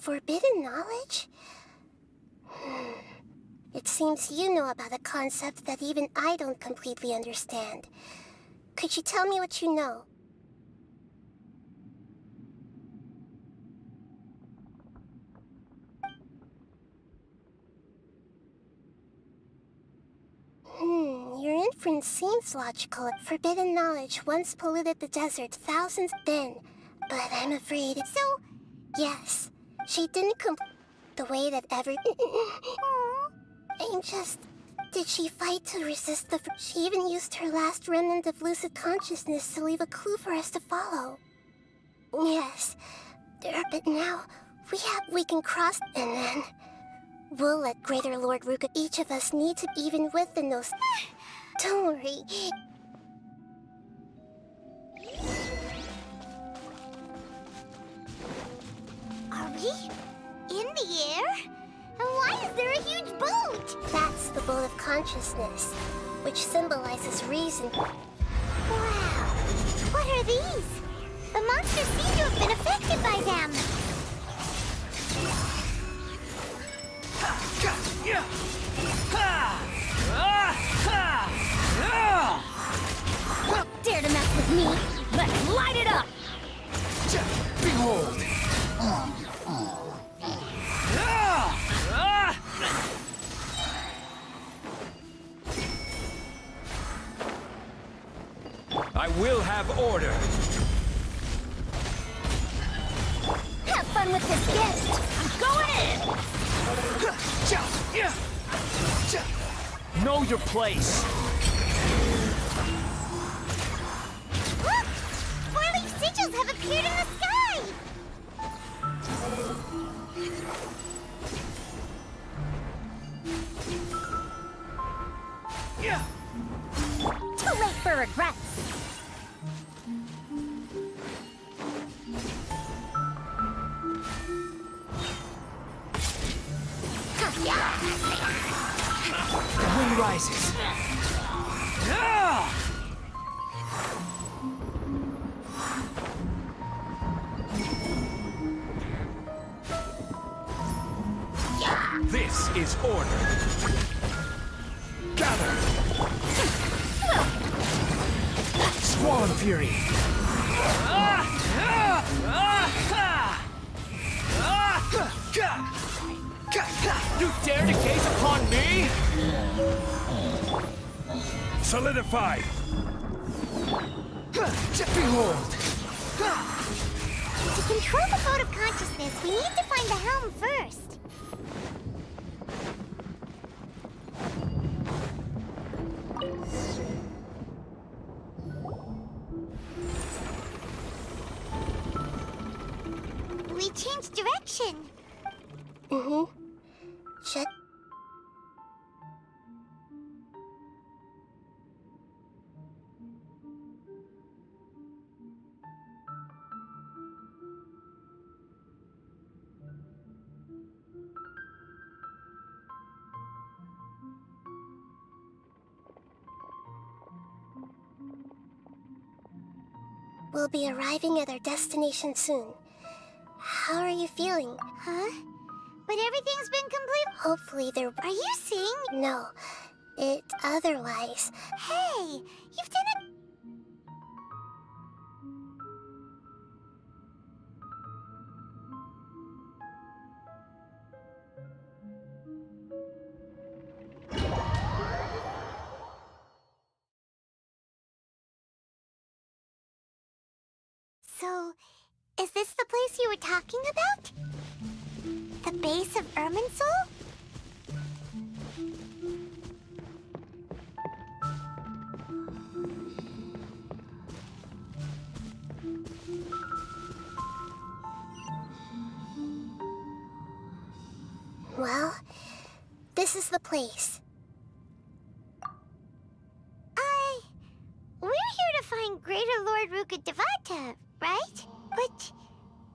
Forbidden knowledge? It seems you know about a concept that even I don't completely understand. Could you tell me what you know? Your inference seems logical. Forbidden knowledge once polluted the desert thousands then, but I'm afraid... So, yes, she didn't the way that every... I'm just... Did she fight to resist the... She even used her last remnant of lucid consciousness to leave a clue for us to follow. Yes, but now, we can cross, and then... We'll let Greater Lord Ruka... Each of us need to even with the nose... Don't worry. Are we in the air? And why is there a huge boat? That's the boat of consciousness, which symbolizes reason. Wow. What are these? The monsters seem to have been affected by them. Dare to mess with me? Let's light it up! Behold! I will have order. Have fun with this gift! I'm going in! Know your place. Look! Four-leaf sigils have appeared in the sky! Too late for regrets! The wind rises. This is order. Gather. Squall and fury. You dare to gaze upon me? Solidify. Behold. To control the boat of consciousness, we need to find the helm first. We changed direction. Check. We'll be arriving at our destination soon. How are you feeling? Huh? But everything's been complete. Hopefully there... Are you seeing? No. It otherwise... Hey, you've done it. So, is this the place you were talking about? The base of Irminsul? Well, this is the place. We're here to find Greater Lord Ruka Devata, right? But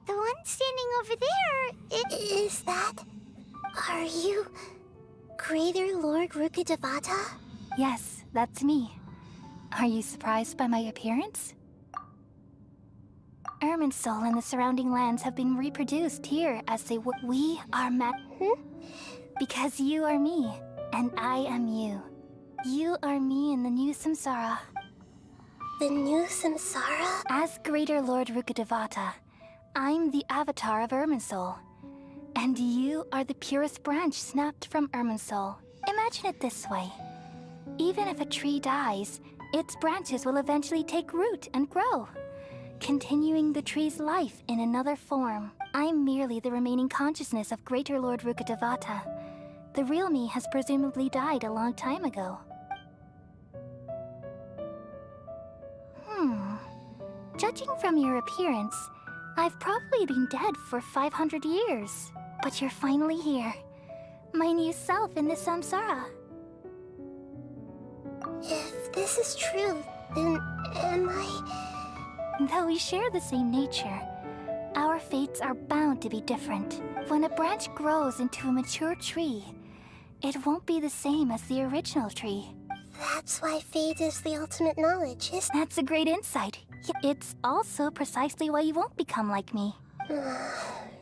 the one standing over there, Is that... Are you... Greater Lord Ruka Devata? Yes, that's me. Are you surprised by my appearance? Irminsul and the surrounding lands have been reproduced here as they were. We are because you are me, and I am you. You are me in the new samsara. The new samsara? As Greater Lord Rukkhadevata, I'm the avatar of Irminsul. And you are the purest branch snapped from Irminsul. Imagine it this way. Even if a tree dies, its branches will eventually take root and grow, continuing the tree's life in another form. I'm merely the remaining consciousness of Greater Lord Rukkhadevata. The real me has presumably died a long time ago. Judging from your appearance, I've probably been dead for 500 years. But you're finally here. My new self in the samsara. If this is true, then am I... Though we share the same nature, our fates are bound to be different. When a branch grows into a mature tree, it won't be the same as the original tree. That's why fate is the ultimate knowledge, isn't it? That's a great insight. It's also precisely why you won't become like me.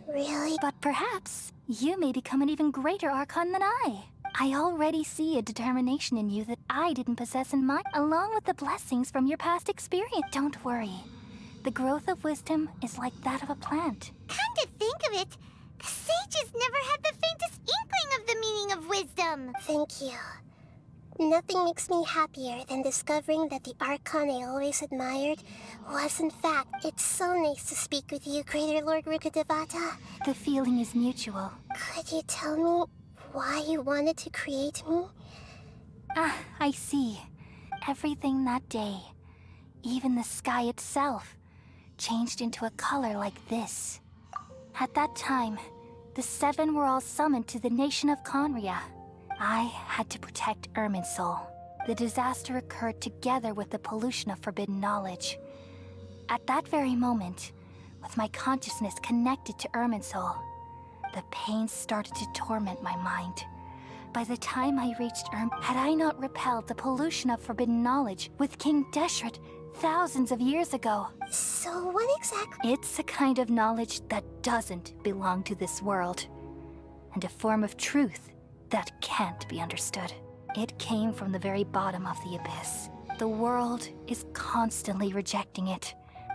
Really? But perhaps you may become an even greater Archon than I. I already see a determination in you that I didn't possess in mine, along with the blessings from your past experience. Don't worry. The growth of wisdom is like that of a plant. Come to think of it, the sages never had the faintest inkling of the meaning of wisdom. Thank you. Nothing makes me happier than discovering that the Archon I always admired was in fact. It's so nice to speak with you, Greater Lord Rukkhadevata. The feeling is mutual. Could you tell me why you wanted to create me? Ah, I see. Everything that day, even the sky itself, changed into a color like this. At that time, the Seven were all summoned to the nation of Conria. I had to protect Irminsul. The disaster occurred together with the pollution of forbidden knowledge. At that very moment, with my consciousness connected to Irminsul, the pain started to torment my mind. By the time I reached had I not repelled the pollution of forbidden knowledge with King Deshret thousands of years ago? So what exactly? It's a kind of knowledge that doesn't belong to this world, and a form of truth that can't be understood. It came from the very bottom of the abyss. The world is constantly rejecting it.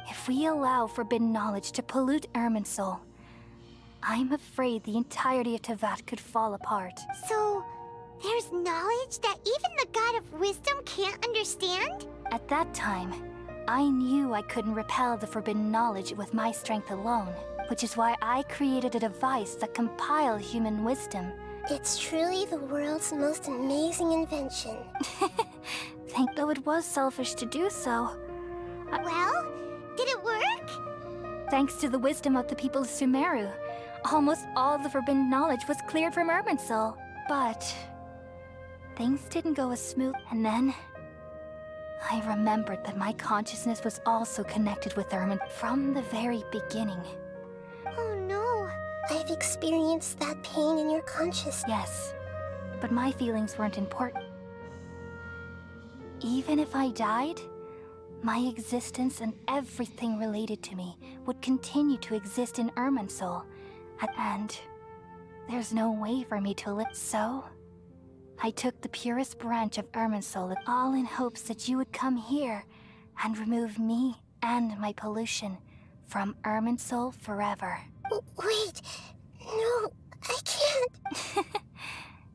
If we allow forbidden knowledge to pollute Irminsul, I'm afraid the entirety of Tevat could fall apart. So, there's knowledge that even the God of wisdom can't understand? At that time, I knew I couldn't repel the forbidden knowledge with my strength alone, which is why I created a device that compiled human wisdom. It's truly the world's most amazing invention. Though it was selfish to do so. Well, did it work? Thanks to the wisdom of the people of Sumeru, almost all the forbidden knowledge was cleared from Irminsul. But things didn't go as smooth. And then I remembered that my consciousness was also connected with Irmin from the very beginning. Oh no. I've experienced that pain in your consciousness. Yes, but my feelings weren't important. Even if I died, my existence and everything related to me would continue to exist in Irminsul. And there's no way for me to live. So, I took the purest branch of Irminsul, all in hopes that you would come here and remove me and my pollution from Irminsul forever. Wait, no, I can't.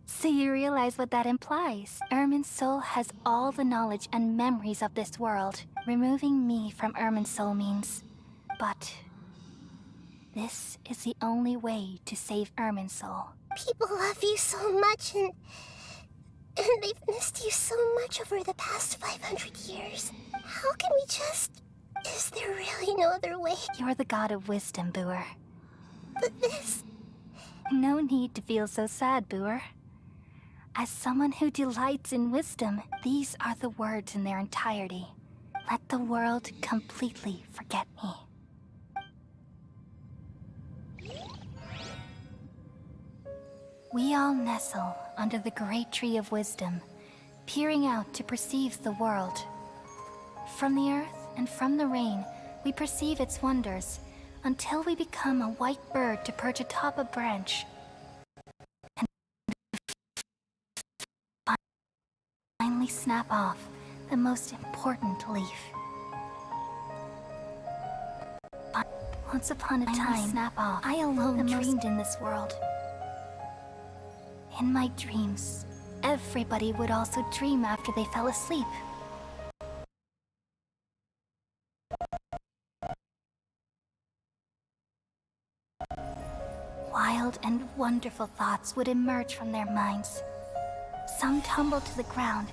So you realize what that implies. Irminsul has all the knowledge and memories of this world. Removing me from Irminsul means... But this is the only way to save Irminsul. People love you so much and they've missed you so much over the past 500 years. How can we just... Is there really no other way? You're the god of wisdom, Booer. But this... No need to feel so sad, Booer. As someone who delights in wisdom, these are the words in their entirety. Let the world completely forget me. We all nestle under the great tree of wisdom, peering out to perceive the world. From the earth and from the rain, We perceive its wonders until we become a white bird to perch atop a branch. And finally snap off the most important leaf. Once upon a time, I alone dreamed in this world. In my dreams, everybody would also dream after they fell asleep. Wild and wonderful thoughts would emerge from their minds. Some tumbled to the ground,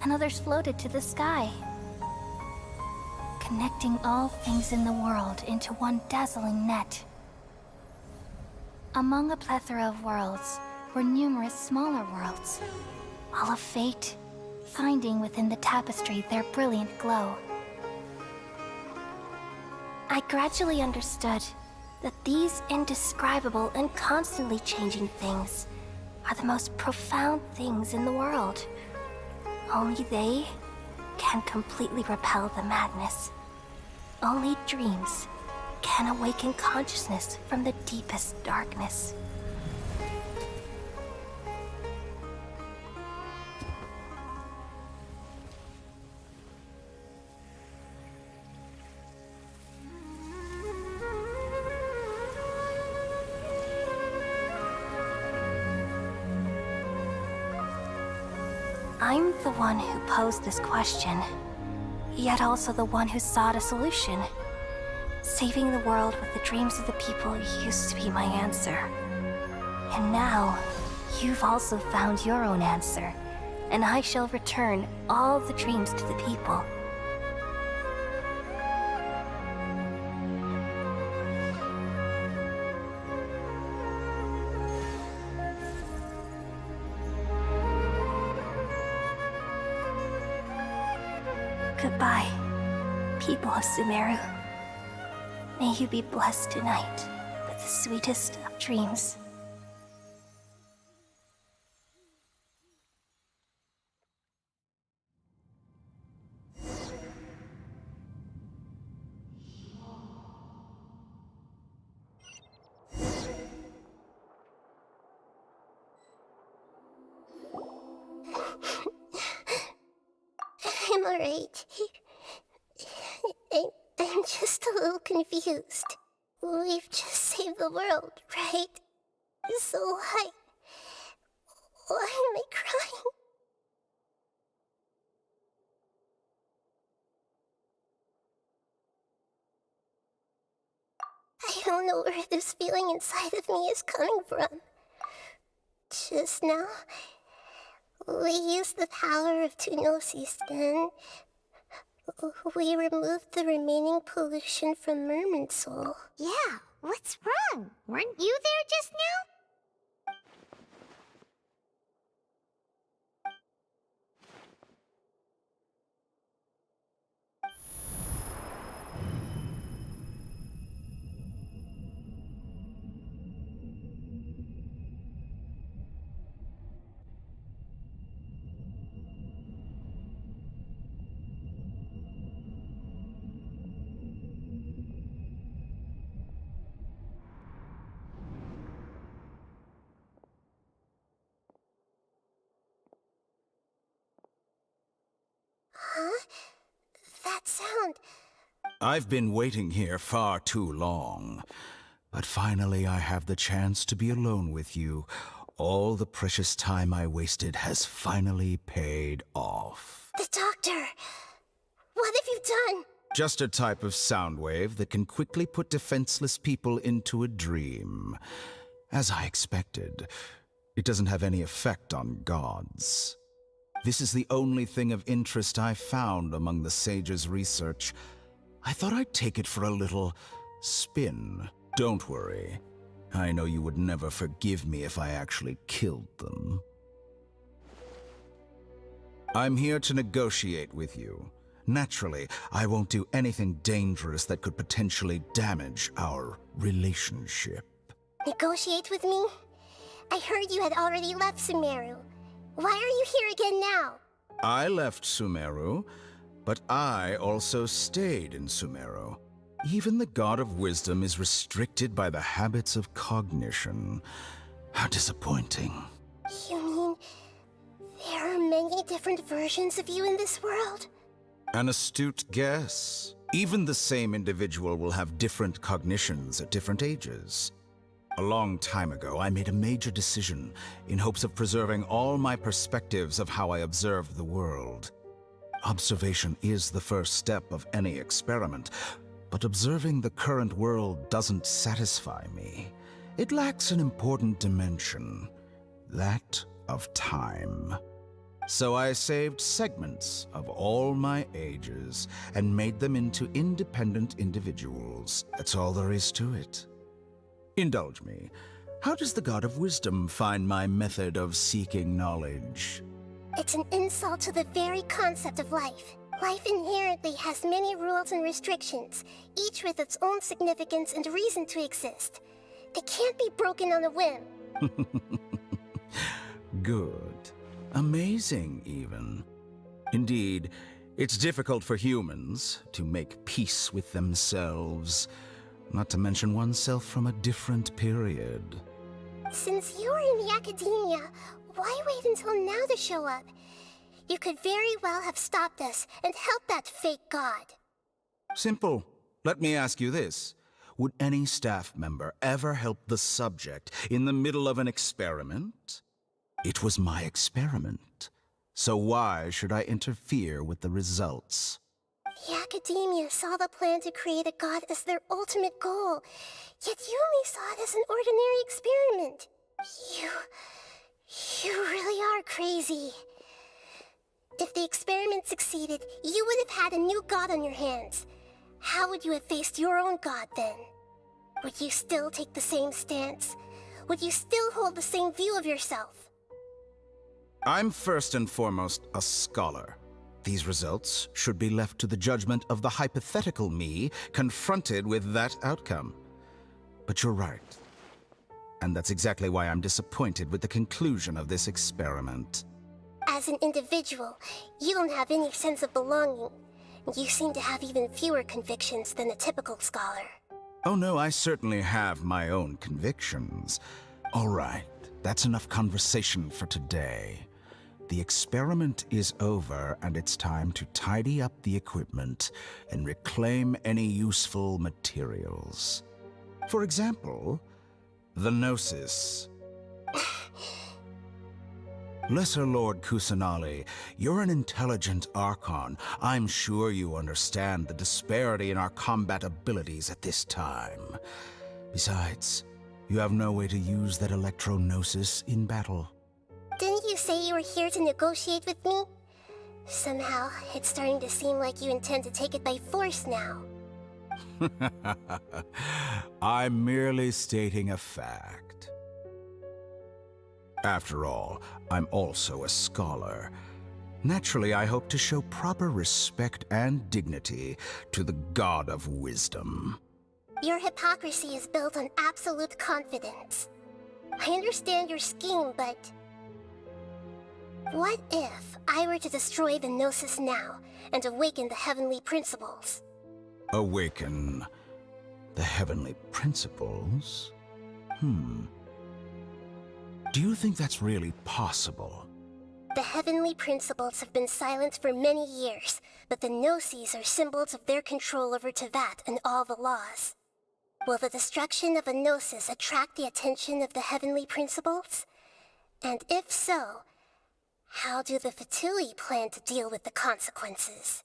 and others floated to the sky, connecting all things in the world into one dazzling net. Among a plethora of worlds were numerous smaller worlds, all of fate, finding within the tapestry their brilliant glow. I gradually understood that these indescribable and constantly changing things are the most profound things in the world. Only they can completely repel the madness. Only dreams can awaken consciousness from the deepest darkness. I'm the one who posed this question, yet also the one who sought a solution. Saving the world with the dreams of the people used to be my answer. And now, you've also found your own answer, and I shall return all the dreams to the people. Goodbye, people of Sumeru. May you be blessed tonight with the sweetest of dreams. I'm alright. I'm just a little confused. We've just saved the world, right? So why am I crying? I don't know where this feeling inside of me is coming from. Just now, we used the power of Tunosi's Den. We removed the remaining pollution from Merman Soul. Yeah, what's wrong? Weren't you there just now? Huh? That sound. I've been waiting here far too long. But finally I have the chance to be alone with you. All the precious time I wasted has finally paid off. The doctor! What have you done? Just a type of sound wave that can quickly put defenseless people into a dream. As I expected, it doesn't have any effect on gods. This is the only thing of interest I found among the sage's research. I thought I'd take it for a little spin. Don't worry. I know you would never forgive me if I actually killed them. I'm here to negotiate with you. Naturally, I won't do anything dangerous that could potentially damage our relationship. Negotiate with me? I heard you had already left Sumeru. Why are you here again now? I left Sumeru, but I also stayed in Sumeru. Even the God of Wisdom is restricted by the habits of cognition. How disappointing. You mean there are many different versions of you in this world? An astute guess. Even the same individual will have different cognitions at different ages. A long time ago, I made a major decision in hopes of preserving all my perspectives of how I observed the world. Observation is the first step of any experiment, but observing the current world doesn't satisfy me. It lacks an important dimension, that of time. So I saved segments of all my ages and made them into independent individuals. That's all there is to it. Indulge me. How does the God of Wisdom find my method of seeking knowledge? It's an insult to the very concept of life. Life inherently has many rules and restrictions, each with its own significance and reason to exist. They can't be broken on a whim. Good. Amazing, even. Indeed, it's difficult for humans to make peace with themselves, not to mention oneself from a different period. Since you're in the academia, why wait until now to show up? You could very well have stopped us and helped that fake god. Simple. Let me ask you this. Would any staff member ever help the subject in the middle of an experiment? It was my experiment. So why should I interfere with the results? The academia saw the plan to create a god as their ultimate goal, yet you only saw it as an ordinary experiment. You really are crazy. If the experiment succeeded, you would have had a new god on your hands. How would you have faced your own god then? Would you still take the same stance? Would you still hold the same view of yourself? I'm first and foremost a scholar. These results should be left to the judgment of the hypothetical me confronted with that outcome. But you're right. And that's exactly why I'm disappointed with the conclusion of this experiment. As an individual, you don't have any sense of belonging. You seem to have even fewer convictions than a typical scholar. Oh no, I certainly have my own convictions. All right, that's enough conversation for today. The experiment is over, and it's time to tidy up the equipment and reclaim any useful materials. For example, the Gnosis. Lesser Lord Kusanali, you're an intelligent Archon. I'm sure you understand the disparity in our combat abilities at this time. Besides, you have no way to use that Electro-Gnosis in battle. Didn't you say you were here to negotiate with me? Somehow, it's starting to seem like you intend to take it by force now. I'm merely stating a fact. After all, I'm also a scholar. Naturally, I hope to show proper respect and dignity to the God of Wisdom. Your hypocrisy is built on absolute confidence. I understand your scheme, but... what if I were to destroy the Gnosis now and awaken the heavenly principles? Awaken the heavenly principles? Do you think that's really possible? The heavenly principles have been silent for many years, but the Gnosis are symbols of their control over Tevat and all the laws. Will the destruction of a Gnosis attract the attention of the heavenly principles? And if so, how do the Fatui plan to deal with the consequences?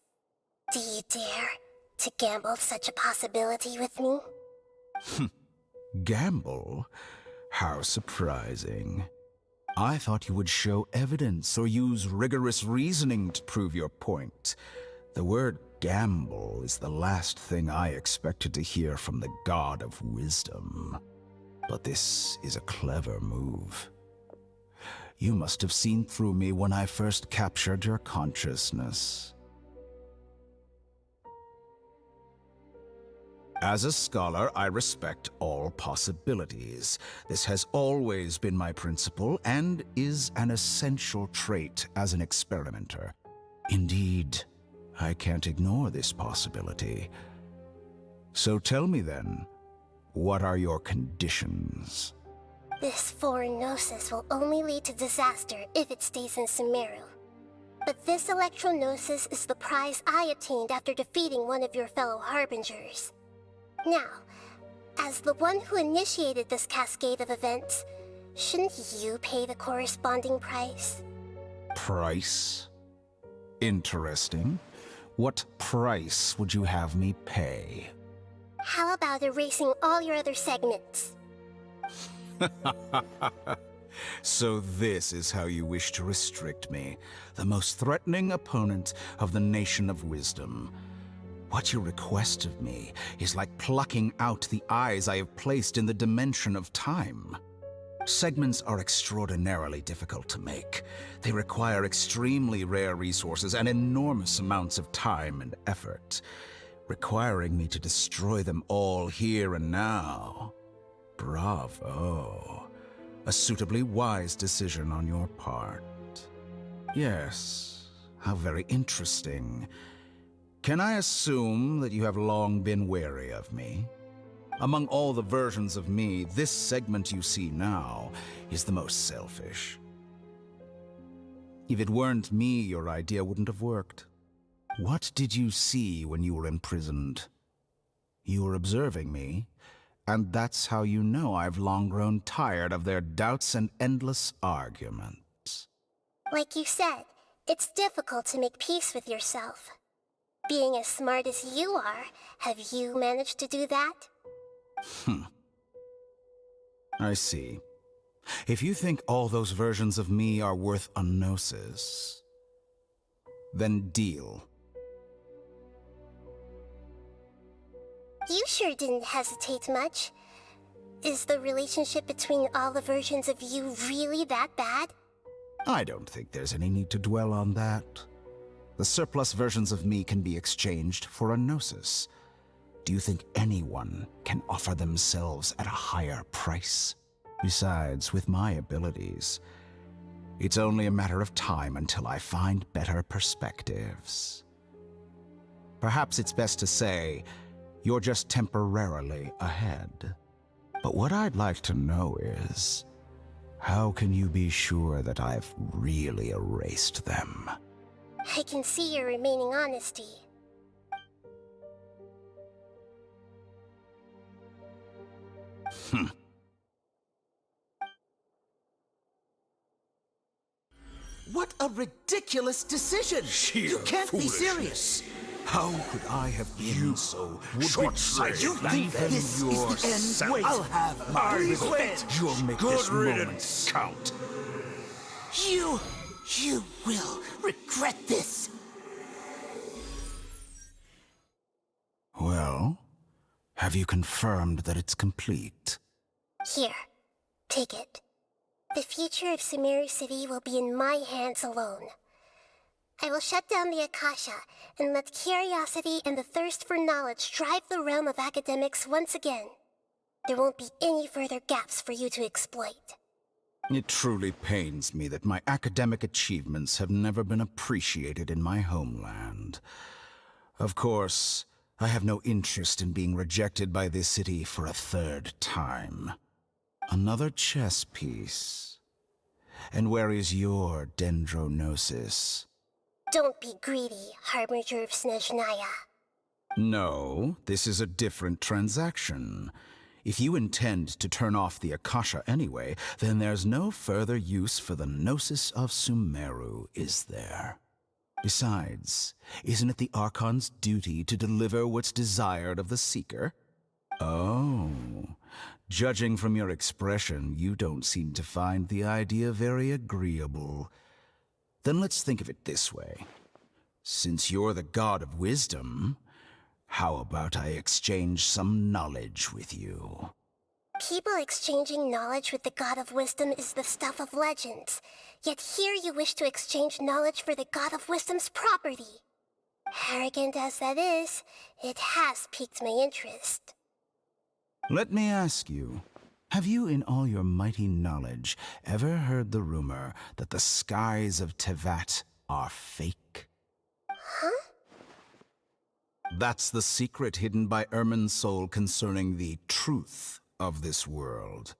Do you dare to gamble such a possibility with me? Gamble? How surprising. I thought you would show evidence or use rigorous reasoning to prove your point. The word gamble is the last thing I expected to hear from the God of Wisdom. But this is a clever move. You must have seen through me when I first captured your consciousness. As a scholar, I respect all possibilities. This has always been my principle and is an essential trait as an experimenter. Indeed, I can't ignore this possibility. So tell me then, what are your conditions? This foreign gnosis will only lead to disaster if it stays in Sumeru. But this electro-gnosis is the prize I attained after defeating one of your fellow harbingers. Now, as the one who initiated this cascade of events, shouldn't you pay the corresponding price? Price? Interesting. What price would you have me pay? How about erasing all your other segments? So this is how you wish to restrict me, the most threatening opponent of the Nation of Wisdom. What you request of me is like plucking out the eyes I have placed in the dimension of time. Segments are extraordinarily difficult to make. They require extremely rare resources and enormous amounts of time and effort, requiring me to destroy them all here and now. Bravo. A suitably wise decision on your part. Yes, how very interesting. Can I assume that you have long been wary of me? Among all the versions of me, this segment you see now is the most selfish. If it weren't me, your idea wouldn't have worked. What did you see when you were imprisoned? You were observing me, and that's how you know I've long grown tired of their doubts and endless arguments. Like you said, it's difficult to make peace with yourself. Being as smart as you are, have you managed to do that? I see. If you think all those versions of me are worth a gnosis, then deal. You sure didn't hesitate much. Is the relationship between all the versions of you really that bad? I don't think there's any need to dwell on that. The surplus versions of me can be exchanged for a gnosis. Do you think anyone can offer themselves at a higher price? Besides, with my abilities, it's only a matter of time until I find better perspectives. Perhaps it's best to say, you're just temporarily ahead. But what I'd like to know is, how can you be sure that I've really erased them? I can see your remaining honesty. What a ridiculous decision! Sheer You can't be foolishness. serious! How could I have been so short-sighted. You think this is the end? Wait, I'll have my revenge! You'll make Good this moment riddance. count. You will regret this! Well, have you confirmed that it's complete? Here, take it. The future of Sumeru City will be in my hands alone. I will shut down the Akasha and let curiosity and the thirst for knowledge drive the realm of academics once again. There won't be any further gaps for you to exploit. It truly pains me that my academic achievements have never been appreciated in my homeland. Of course, I have no interest in being rejected by this city for a third time. Another chess piece. And where is your dendronosis? Don't be greedy, Harbinger of Snezhnaya. No, this is a different transaction. If you intend to turn off the Akasha anyway, then there's no further use for the Gnosis of Sumeru, is there? Besides, isn't it the Archon's duty to deliver what's desired of the Seeker? Oh, judging from your expression, you don't seem to find the idea very agreeable. Then let's think of it this way. Since you're the god of wisdom, how about I exchange some knowledge with you? People exchanging knowledge with the God of Wisdom is the stuff of legends. Yet here you wish to exchange knowledge for the God of Wisdom's property. Arrogant as that is, it has piqued my interest. Let me ask you, have you in all your mighty knowledge ever heard the rumor that the skies of Tevat are fake? Huh? That's the secret hidden by Ermin's soul concerning the truth of this world.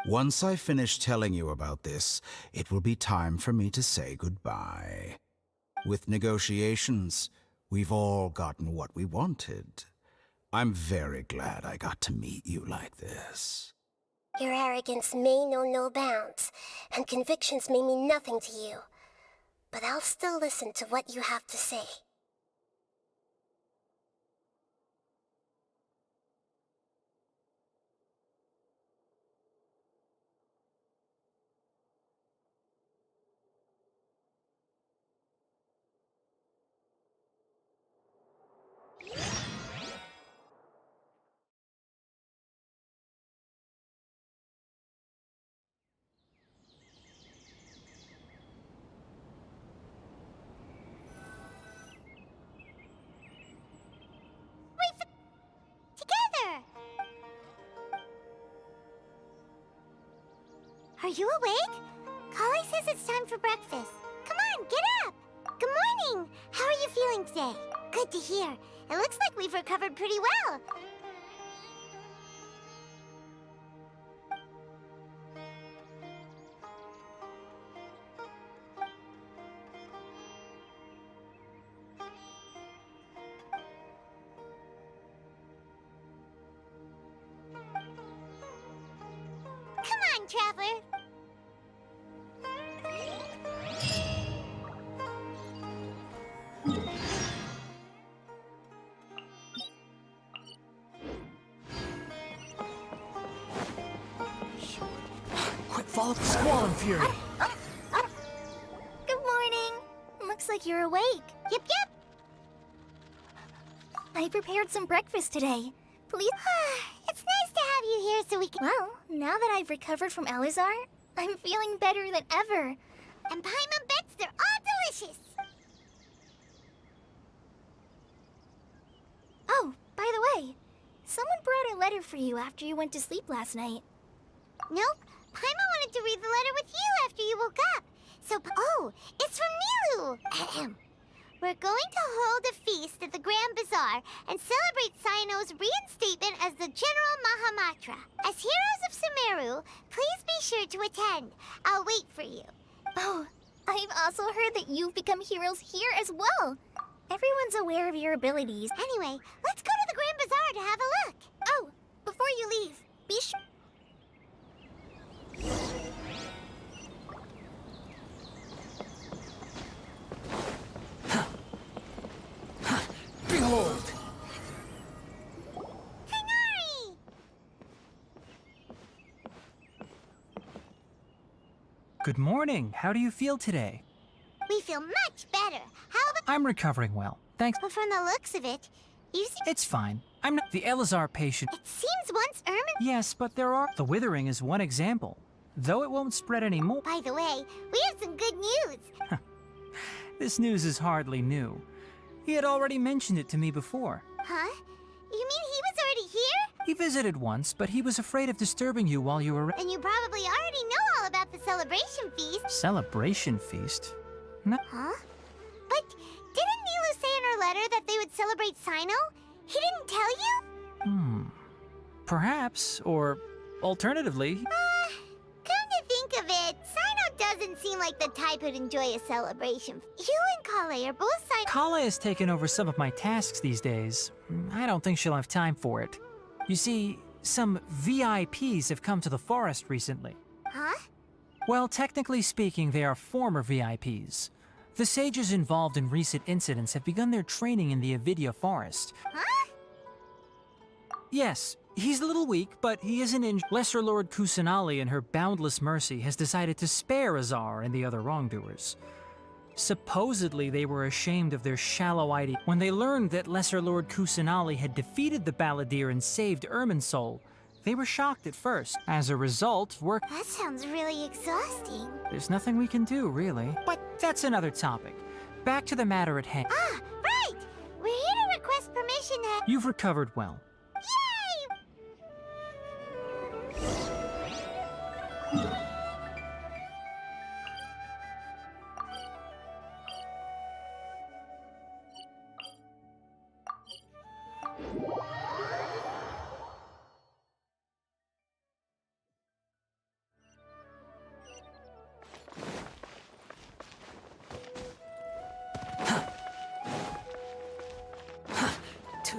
Once I finish telling you about this, it will be time for me to say goodbye. With negotiations, we've all gotten what we wanted. I'm very glad I got to meet you like this. Your arrogance may know no bounds, and convictions may mean nothing to you. But I'll still listen to what you have to say. Together! Are you awake? Kale says it's time for breakfast. Come on, get up! Good morning! How are you feeling today? Good to hear. It looks like we've recovered pretty well. Come on, Traveler. Quick, follow the squall and fury. Good morning. Looks like you're awake. Yep, yep. I prepared some breakfast today. Please. It's nice to have you here so we can... Well, now that I've recovered from Elazar, I'm feeling better than ever. And Paimon bets they're all delicious. Oh, by the way, someone brought a letter for you after you went to sleep last night. Nope. Paimon wanted to read the letter with you after you woke up. So, oh, it's from Nilu. Ahem. We're going to hold a feast at the Grand Bazaar and celebrate Sino's reinstatement as the General Mahamatra. As heroes of Sumeru, please be sure to attend. I'll wait for you. Oh, I've also heard that you've become heroes here as well. Everyone's aware of your abilities. Anyway, let's go to the Grand Bazaar to have a look. Oh, before you leave, be sure... Behold! Hinari! Good morning. How do you feel today? We feel much better. How about... I'm recovering well. Thanks. Well, from the looks of it, you seem... It's fine. I'm not the Elazar patient. It seems once Ermin... Yes, but there are... The withering is one example. Though it won't spread anymore. By the way, we have some good news. This news is hardly new. He had already mentioned it to me before. Huh? You mean he was already here? He visited once, but he was afraid of disturbing you while you were... Then you probably already know all about the celebration feast. Celebration feast? No. Huh? But didn't Nilu say in her letter that they would celebrate Sino? He didn't tell you? Perhaps, or alternatively... Come to think of it, Sino doesn't seem like the type who'd enjoy a celebration. You and Kale are both Sino... Kala has taken over some of my tasks these days. I don't think she'll have time for it. You see, some VIPs have come to the forest recently. Huh? Well, technically speaking, they are former VIPs. The sages involved in recent incidents have begun their training in the Avidya forest. Huh? Yes, he's a little weak, but he isn't in... Lesser Lord Kusanali in her boundless mercy has decided to spare Azar and the other wrongdoers. Supposedly, they were ashamed of their shallow idea. When they learned that Lesser Lord Kusanali had defeated the Balladeer and saved Ermin's soul, they were shocked at first. As a result, That sounds really exhausting. There's nothing we can do, really. But that's another topic. Back to the matter at hand. Ah, right! We're here to request permission to... You've recovered well. Yay!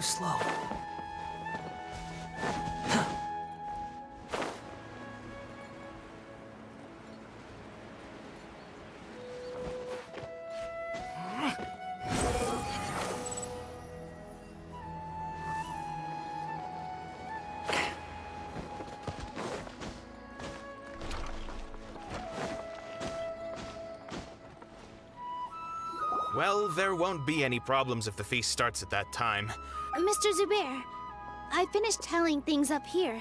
slow. Well, there won't be any problems if the feast starts at that time. Mr. Zubair, I finished tallying things up here.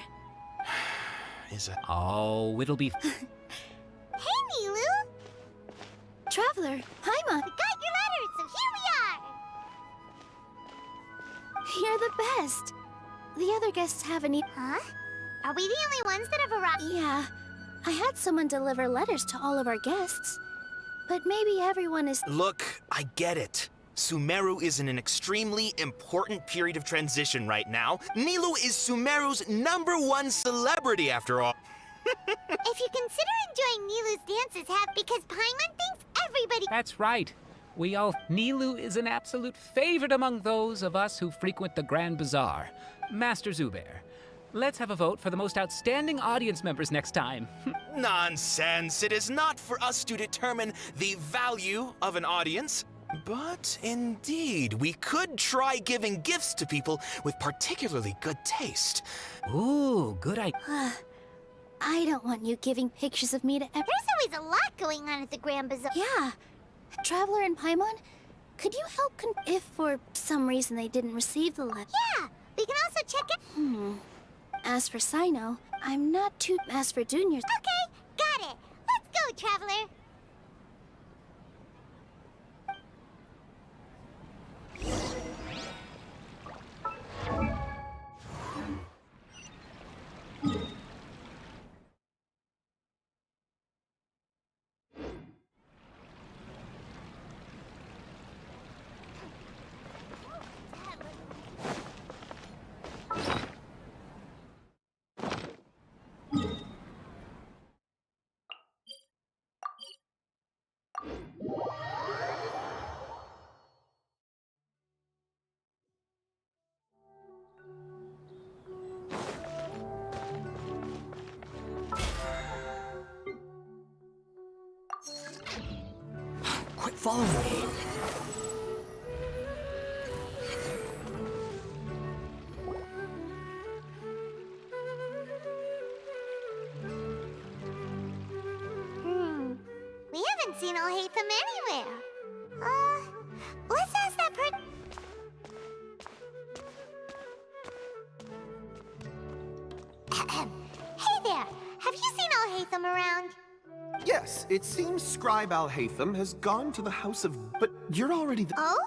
Is it? Oh, it'll be... Hey, Nilu! Traveler, Paima! We got your letters, so here we are! You're the best. The other guests haven't Huh? Are we the only ones that have arrived? Yeah. I had someone deliver letters to all of our guests. But maybe everyone is... Look, I get it. Sumeru is in an extremely important period of transition right now. Nilu is Sumeru's #1 celebrity, after all. If you consider enjoying Nilu's dances, because Paimon thinks everybody... That's right. We all... Nilu is an absolute favorite among those of us who frequent the Grand Bazaar. Master Zubair, let's have a vote for the most outstanding audience members next time. Nonsense. It is not for us to determine the value of an audience. But indeed, we could try giving gifts to people with particularly good taste. Ooh, good idea. I don't want you giving pictures of me to everyone. There's always a lot going on at the Grand Bazaar. Yeah. Traveler and Paimon, could you help if for some reason they didn't receive the letter? Yeah, we can also check it. As for Sino, I'm not too... As for Juniors... Okay, got it. Let's go, Traveler. Quit following me. We haven't seen Alhaitham anywhere. Let's ask that person. Hey there, have you seen Alhaitham around? Yes, it seems Scribe Al-Haytham has gone to the House of... But you're already the... Oh?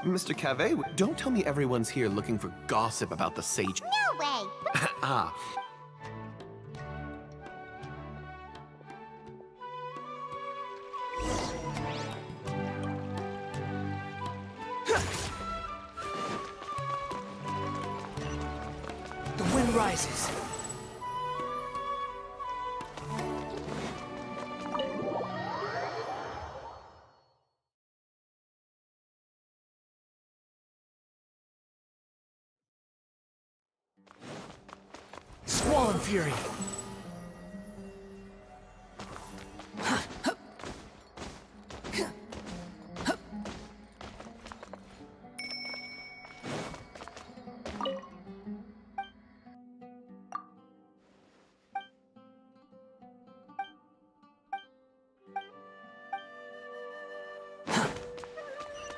Who? Mr. Cave, don't tell me everyone's here looking for gossip about the sage... No way. Ah. The wind rises. Squall Fury.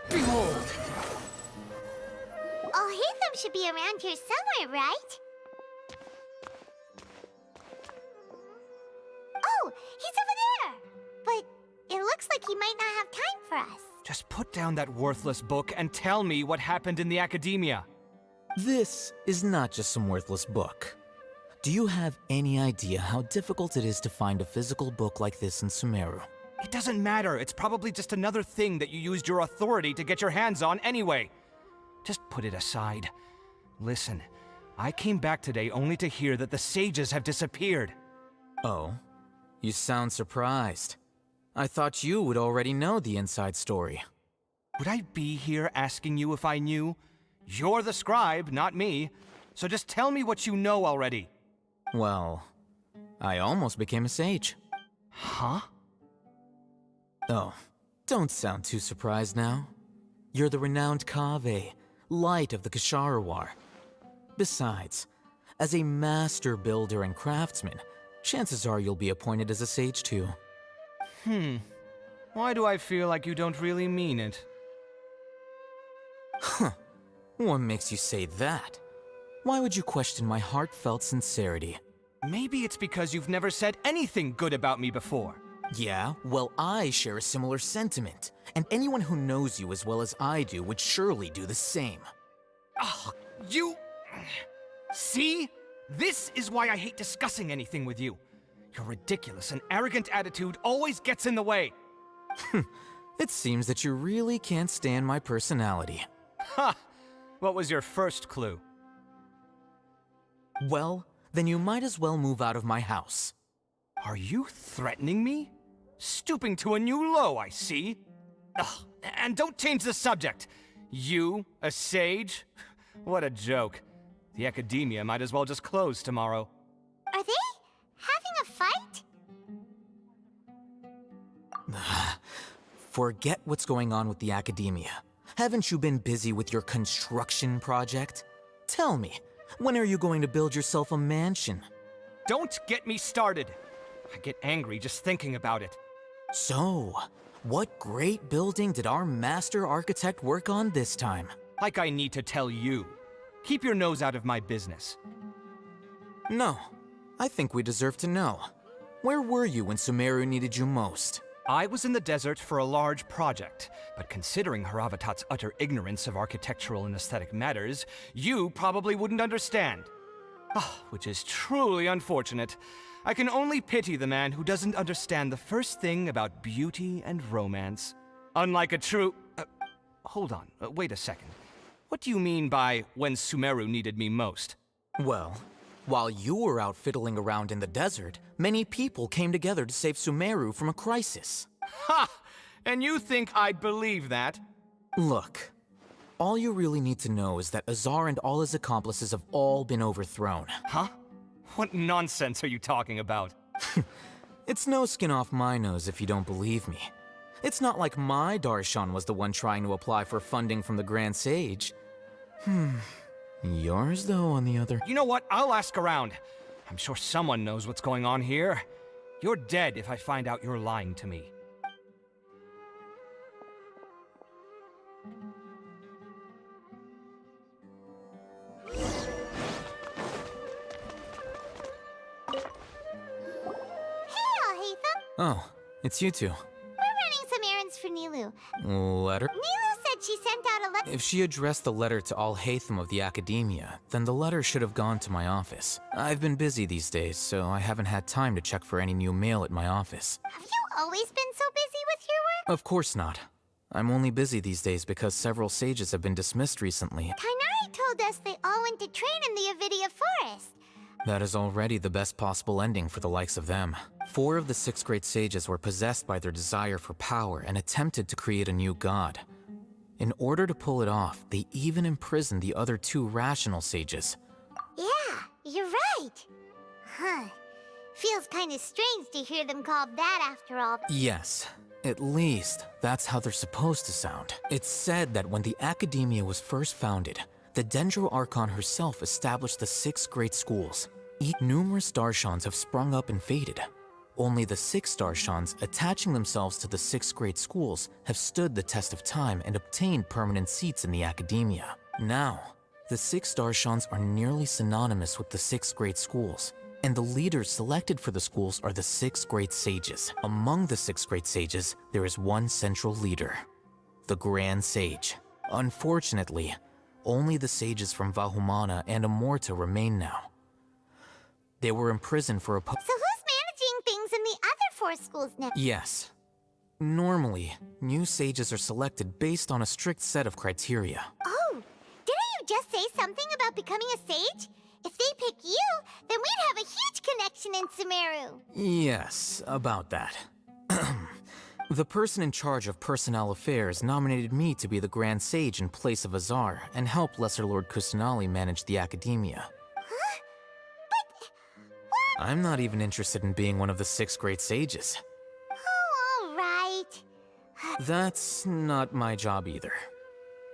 Behold! Alhaitham should be around here somewhere, right? Oh, he's over there! But it looks like he might not have time for us. Just put down that worthless book and tell me what happened in the academia. This is not just some worthless book. Do you have any idea how difficult it is to find a physical book like this in Sumeru? It doesn't matter. It's probably just another thing that you used your authority to get your hands on anyway. Just put it aside. Listen, I came back today only to hear that the sages have disappeared. Oh, you sound surprised. I thought you would already know the inside story. Would I be here asking you if I knew? You're the scribe, not me. So just tell me what you know already. Well, I almost became a sage. Huh? Oh, don't sound too surprised now. You're the renowned Kaveh, light of the Ksharawar. Besides, as a master builder and craftsman, chances are you'll be appointed as a sage too. Why do I feel like you don't really mean it? Huh. What makes you say that? Why would you question my heartfelt sincerity? Maybe it's because you've never said anything good about me before. Yeah, well, I share a similar sentiment, and anyone who knows you as well as I do would surely do the same. Oh, you... See? This is why I hate discussing anything with you. Your ridiculous and arrogant attitude always gets in the way. It seems that you really can't stand my personality. Ha! What was your first clue? Well, then you might as well move out of my house. Are you threatening me? Stooping to a new low, I see. Ugh, and don't change the subject. You, a sage? What a joke. The academia might as well just close tomorrow. Are they having a fight? Forget what's going on with the academia. Haven't you been busy with your construction project? Tell me, when are you going to build yourself a mansion? Don't get me started. I get angry just thinking about it. So, what great building did our master architect work on this time? Like I need to tell you. Keep your nose out of my business. No, I think we deserve to know. Where were you when Sumeru needed you most? I was in the desert for a large project, but considering Haravatat's utter ignorance of architectural and aesthetic matters, you probably wouldn't understand. Which is truly unfortunate. I can only pity the man who doesn't understand the first thing about beauty and romance. Unlike a true... hold on, wait a second. What do you mean by when Sumeru needed me most? Well, while you were out fiddling around in the desert, many people came together to save Sumeru from a crisis. Ha! And you think I'd believe that? Look, all you really need to know is that Azar and all his accomplices have all been overthrown. Huh? What nonsense are you talking about? It's no skin off my nose if you don't believe me. It's not like my Darshan was the one trying to apply for funding from the Grand Sage. Yours, though, on the other... You know what? I'll ask around. I'm sure someone knows what's going on here. You're dead if I find out you're lying to me. Oh, it's you two. We're running some errands for Nilu. Letter? Nilu said she sent out a letter. If she addressed the letter to Al-Haytham of the Academia, then the letter should have gone to my office. I've been busy these days, so I haven't had time to check for any new mail at my office. Have you always been so busy with your work? Of course not. I'm only busy these days because several sages have been dismissed recently. Kainari told us they all went to train in the Avidia Forest. That is already the best possible ending for the likes of them. 4 of the 6 great sages were possessed by their desire for power and attempted to create a new god. In order to pull it off, they even imprisoned the other 2 rational sages. Yeah, you're right. Huh. Feels kind of strange to hear them called that after all. Yes, at least that's how they're supposed to sound. It's said that when the Academia was first founded, the Dendro Archon herself established the 6 great schools. Numerous Darshans have sprung up and faded. Only the 6 Darshans attaching themselves to the 6 great schools have stood the test of time and obtained permanent seats in the Academia. Now, the 6 Darshans are nearly synonymous with the 6 great schools, and the leaders selected for the schools are the 6 great sages. Among the 6 great sages, there is one central leader, the Grand Sage. Unfortunately, only the sages from Vahumana and Amorta remain now. They were imprisoned for a So who's managing things in the other 4 schools now? Yes. Normally, new sages are selected based on a strict set of criteria. Oh, didn't you just say something about becoming a sage? If they pick you, then we'd have a huge connection in Sumeru. Yes, about that. The person in charge of personnel affairs nominated me to be the Grand Sage in place of Azar and help Lesser Lord Kusanali manage the academia. Huh? But... what? I'm not even interested in being one of the 6 great sages. Oh, all right. That's not my job either.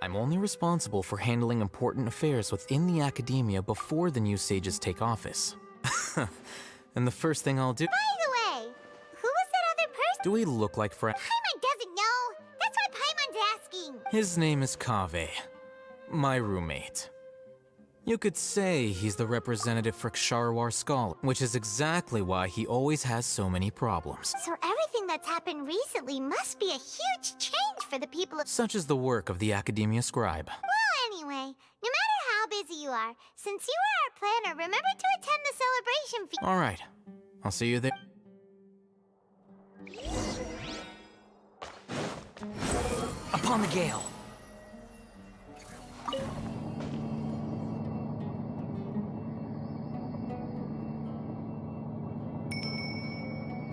I'm only responsible for handling important affairs within the academia before the new sages take office. And the first thing I'll do... By the way, who was that other person? Do we look like friends? Paimon doesn't know. That's why Paimon's asking. His name is Kaveh, my roommate. You could say he's the representative for Ksharwar Scholar, which is exactly why he always has so many problems. So everything that's happened recently must be a huge change for the people of... Such is the work of the Academia Scribe. Well, anyway, no matter how busy you are, since you are our planner, remember to attend the celebration feast. All right, I'll see you there. Upon the gale.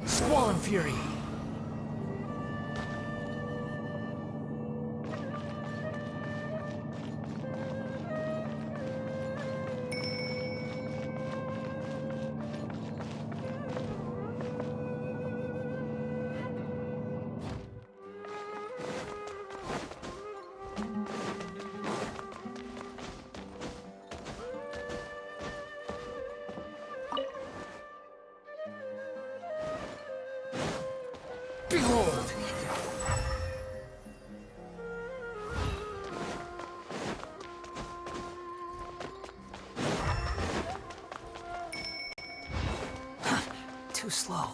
Squall and fury. Behold! Too slow.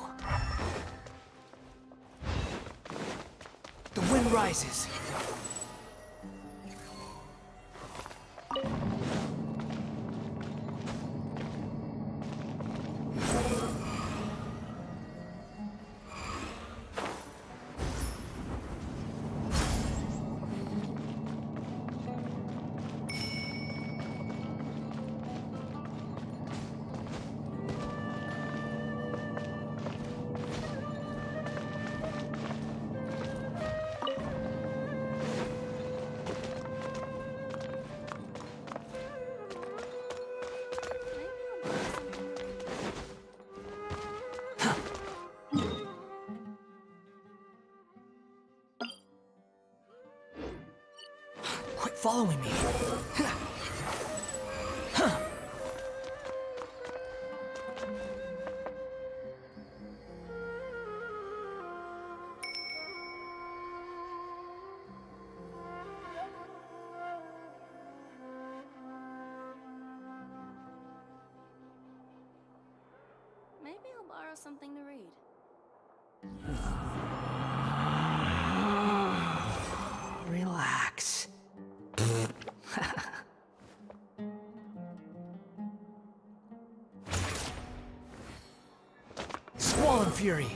The wind rises. Quit following me. Maybe I'll borrow something to read. Relax. Squall and fury. Maybe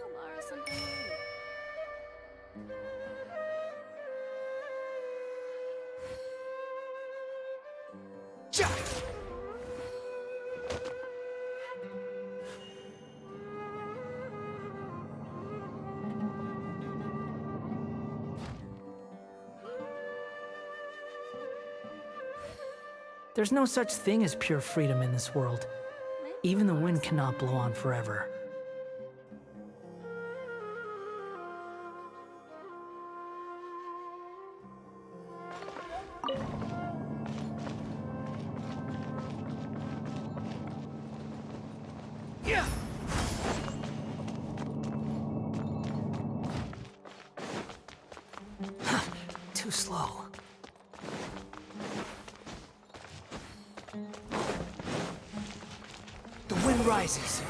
I'll borrow something to read. Ja! There's no such thing as pure freedom in this world. Even the wind cannot blow on forever. Yeah! Too slow. The wind rises.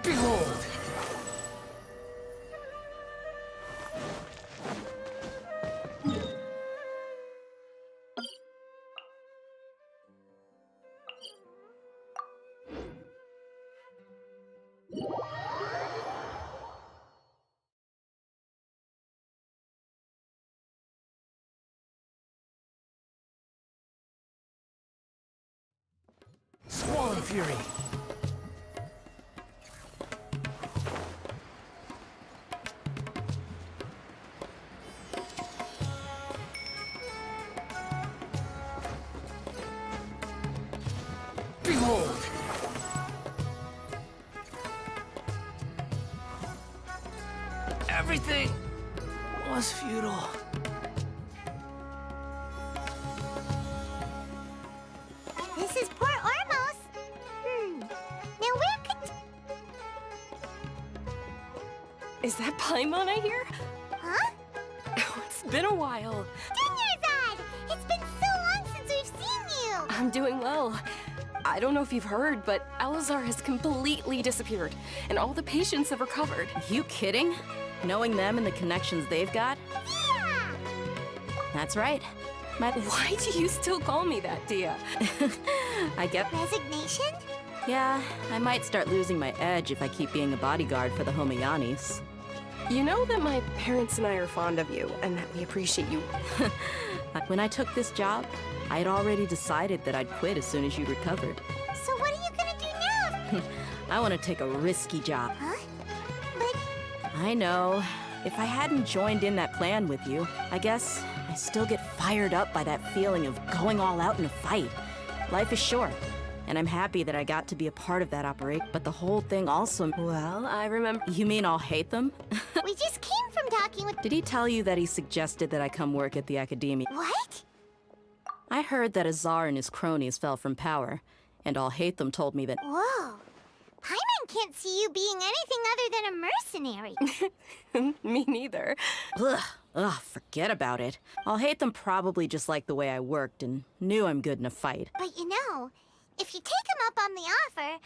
Behold! Fury. Behold! Everything was futile. This is Port Ormos. Now where could... Is that Paimon I hear? Huh? Oh, it's been a while. Dunyarzad! It's been so long since we've seen you! I'm doing well. I don't know if you've heard, but Elazar has completely disappeared, and all the patients have recovered. You kidding? Knowing them and the connections they've got? Yeah! That's right. Why do you still call me that, Dia? I get... Resignation? Yeah, I might start losing my edge if I keep being a bodyguard for the Homayanis. You know that my parents and I are fond of you, and that we appreciate you. When I took this job, I had already decided that I'd quit as soon as you recovered. So what are you gonna do now? I want to take a risky job. Huh? But I know. If I hadn't joined in that plan with you, I guess I still get fired up by that feeling of going all out in a fight. Life is short, and I'm happy that I got to be a part of that operation. But the whole thing also... Well, I remember... You mean I'll hate them? we just came from talking with... Did he tell you that he suggested that I come work at the academia? What? I heard that Azar and his cronies fell from power, and I'll hate them told me that... Whoa. Paimon can't see you being anything other than a mercenary. Me neither. Ugh, forget about it. I'll hate them probably just like the way I worked and knew I'm good in a fight. But you know, if you take him up on the offer,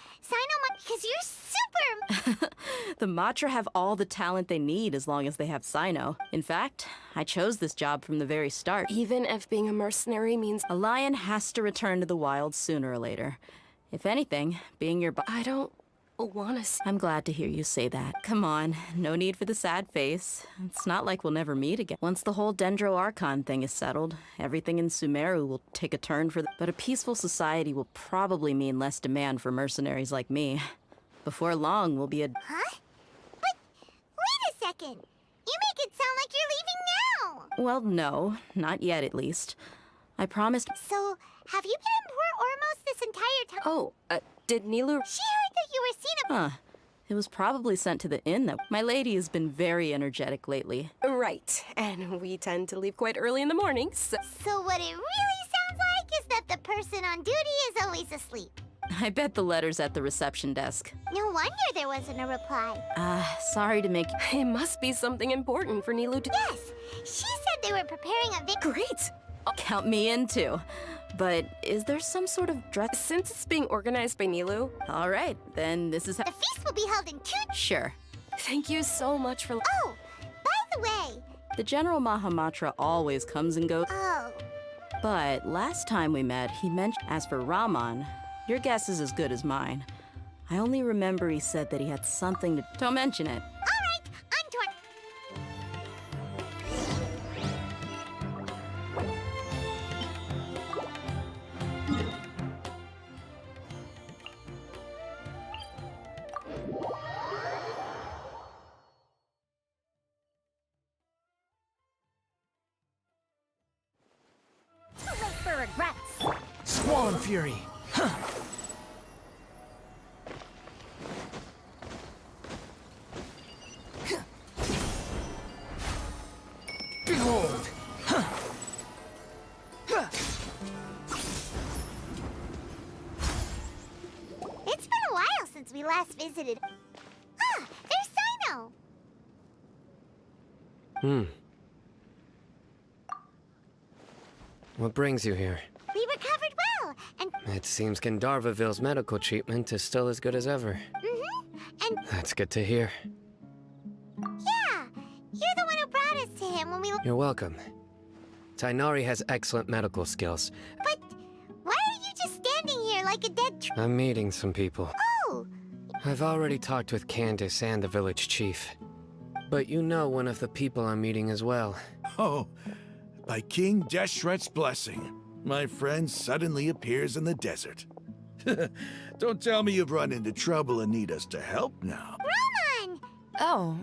because you're super... The Matra have all the talent they need as long as they have Sino. In fact, I chose this job from the very start. Even if being a mercenary means... A lion has to return to the wild sooner or later. If anything, being your I don't want to... I'm glad to hear you say that. Come on, no need for the sad face. It's not like we'll never meet again. Once the whole Dendro Archon thing is settled, everything in Sumeru will take a turn for But a peaceful society will probably mean less demand for mercenaries like me. Before long, we'll be a... Huh? But, wait a second. You make it sound like you're leaving now. Well, no, not yet at least. I promised... So, have you been in Port Ormos this entire time? Oh, did Nilu... She heard that you were seen Huh. It was probably sent to the inn that... My lady has been very energetic lately. Right, and we tend to leave quite early in the morning, so... So what it really sounds like is that the person on duty is always asleep. I bet the letter's at the reception desk. No wonder there wasn't a reply. Sorry to make... It must be something important for Nilu to... Yes, she said they were preparing a Great! Count me in, too. But is there some sort of dress... Since it's being organized by Nilu... All right, then this is how... The feast will be held in 2... Sure. Thank you so much for... Oh, by the way... The General Mahamatra always comes and goes... Oh. But last time we met, he mentioned... As for Raman, your guess is as good as mine. I only remember he said that he had something to... Don't mention it. All right, on to it. Too late for regrets. Swan Fury. Huh. Behold! It's been a while since we last visited. Ah, there's Sino. What brings you here? We recovered well, and... It seems Gandharvaville's medical treatment is still as good as ever. And... That's good to hear. Yeah, you're the one who brought us to him when we... You're welcome. Tainari has excellent medical skills. But why are you just standing here like a dead tree? I'm meeting some people. Oh! I've already talked with Candace and the village chief. But you know one of the people I'm meeting as well. Oh, by King Deshret's blessing, my friend suddenly appears in the desert. Don't tell me you've run into trouble and need us to help now. Roman! Oh,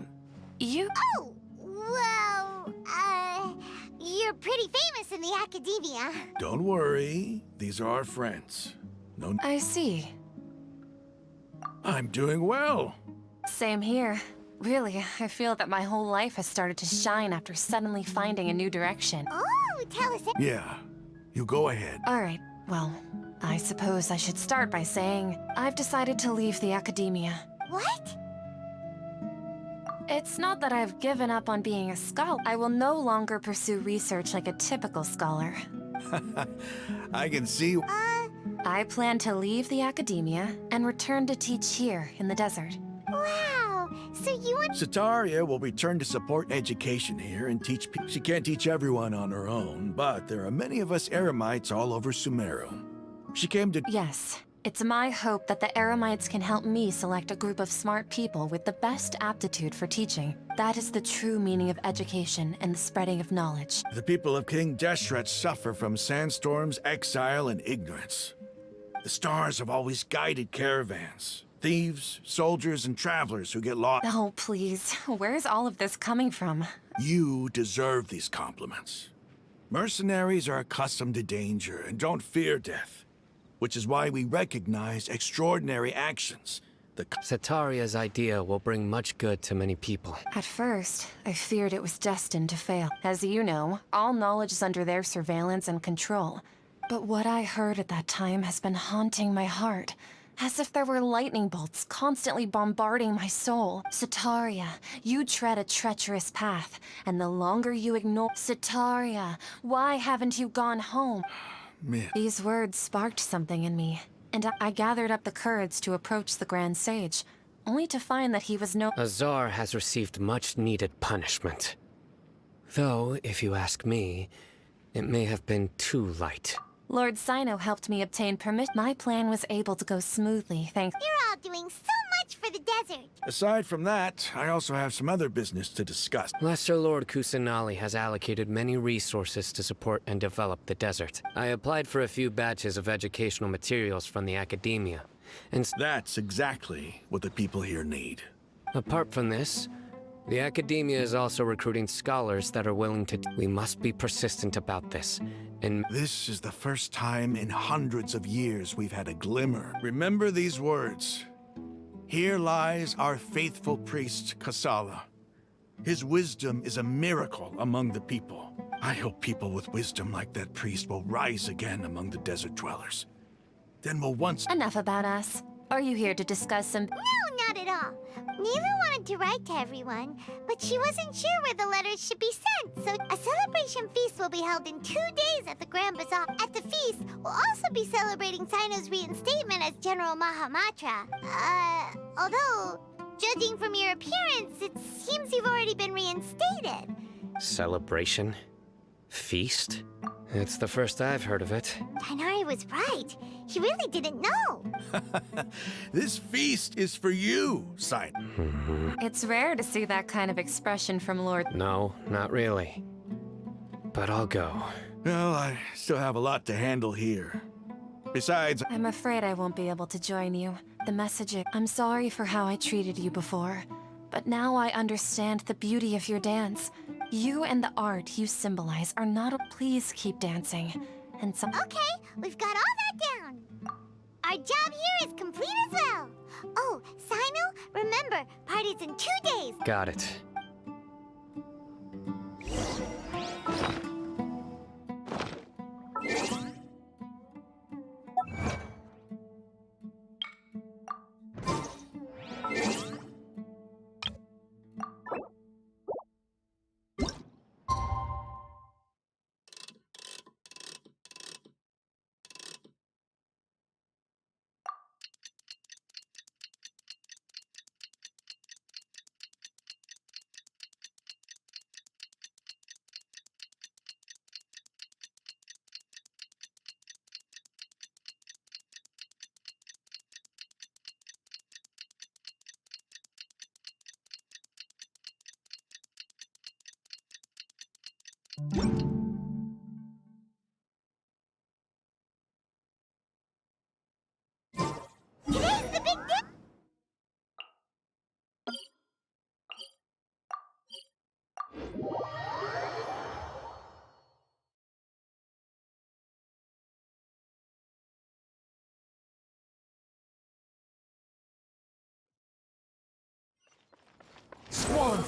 you... Oh, well, you're pretty famous in the academia. Don't worry. These are our friends. No, I see. I'm doing well. Same here. Really, I feel that my whole life has started to shine after suddenly finding a new direction. Oh, tell us. Yeah, you go ahead. All right, well, I suppose I should start by saying I've decided to leave the academia. What? It's not that I've given up on being a scholar. I will no longer pursue research like a typical scholar. I can see. I plan to leave the academia and return to teach here in the desert. Wow, so you want... Sataria will return to support education here and teach She can't teach everyone on her own, but there are many of us Eremites all over Sumeru. She came to... Yes. It's my hope that the Eremites can help me select a group of smart people with the best aptitude for teaching. That is the true meaning of education and the spreading of knowledge. The people of King Deshret suffer from sandstorms, exile, and ignorance. The stars have always guided caravans. Thieves, soldiers, and travelers who get lost. Oh, please. Where's all of this coming from? You deserve these compliments. Mercenaries are accustomed to danger and don't fear death, which is why we recognize extraordinary actions. Sataria's idea will bring much good to many people. At first, I feared it was destined to fail. As you know, all knowledge is under their surveillance and control. But what I heard at that time has been haunting my heart, as if there were lightning bolts constantly bombarding my soul. Sataria, you tread a treacherous path, and the longer you ignore... Sataria, why haven't you gone home? Man. These words sparked something in me, and I gathered up the courage to approach the Grand Sage, only to find that he was no... Azar has received much-needed punishment. Though, if you ask me, it may have been too light. Lord Sino helped me obtain permission. My plan was able to go smoothly, thanks... You're all doing so much for the desert. Aside from that, I also have some other business to discuss. Lesser Lord Kusanali has allocated many resources to support and develop the desert. I applied for a few batches of educational materials from the academia, and... That's exactly what the people here need. Apart from this, the academia is also recruiting scholars that are willing to... We must be persistent about this, and... This is the first time in hundreds of years we've had a glimmer. Remember these words. Here lies our faithful priest, Kasala. His wisdom is a miracle among the people. I hope people with wisdom like that priest will rise again among the desert dwellers. Then we'll once... Enough about us. Are you here to discuss some... No, not at all. Neva wanted to write to everyone, but she wasn't sure where the letters should be sent, so a celebration feast will be held in 2 days at the Grand Bazaar. At the feast, we'll also be celebrating Sino's reinstatement as General Mahamatra. Although, judging from your appearance, it seems you've already been reinstated. Celebration? Feast? It's the first I've heard of it. Tainari was right. He really didn't know. This feast is for you, Sino. It's rare to see that kind of expression from Lord... No, not really. But I'll go. Well, I still have a lot to handle here. Besides... I'm afraid I won't be able to join you. The message... I'm sorry for how I treated you before, but now I understand the beauty of your dance. You and the art you symbolize are not... Please keep dancing. And some... Okay, we've got all that down. Our job here is complete as well. Oh, Sino, remember, party's in 2 days. Got it.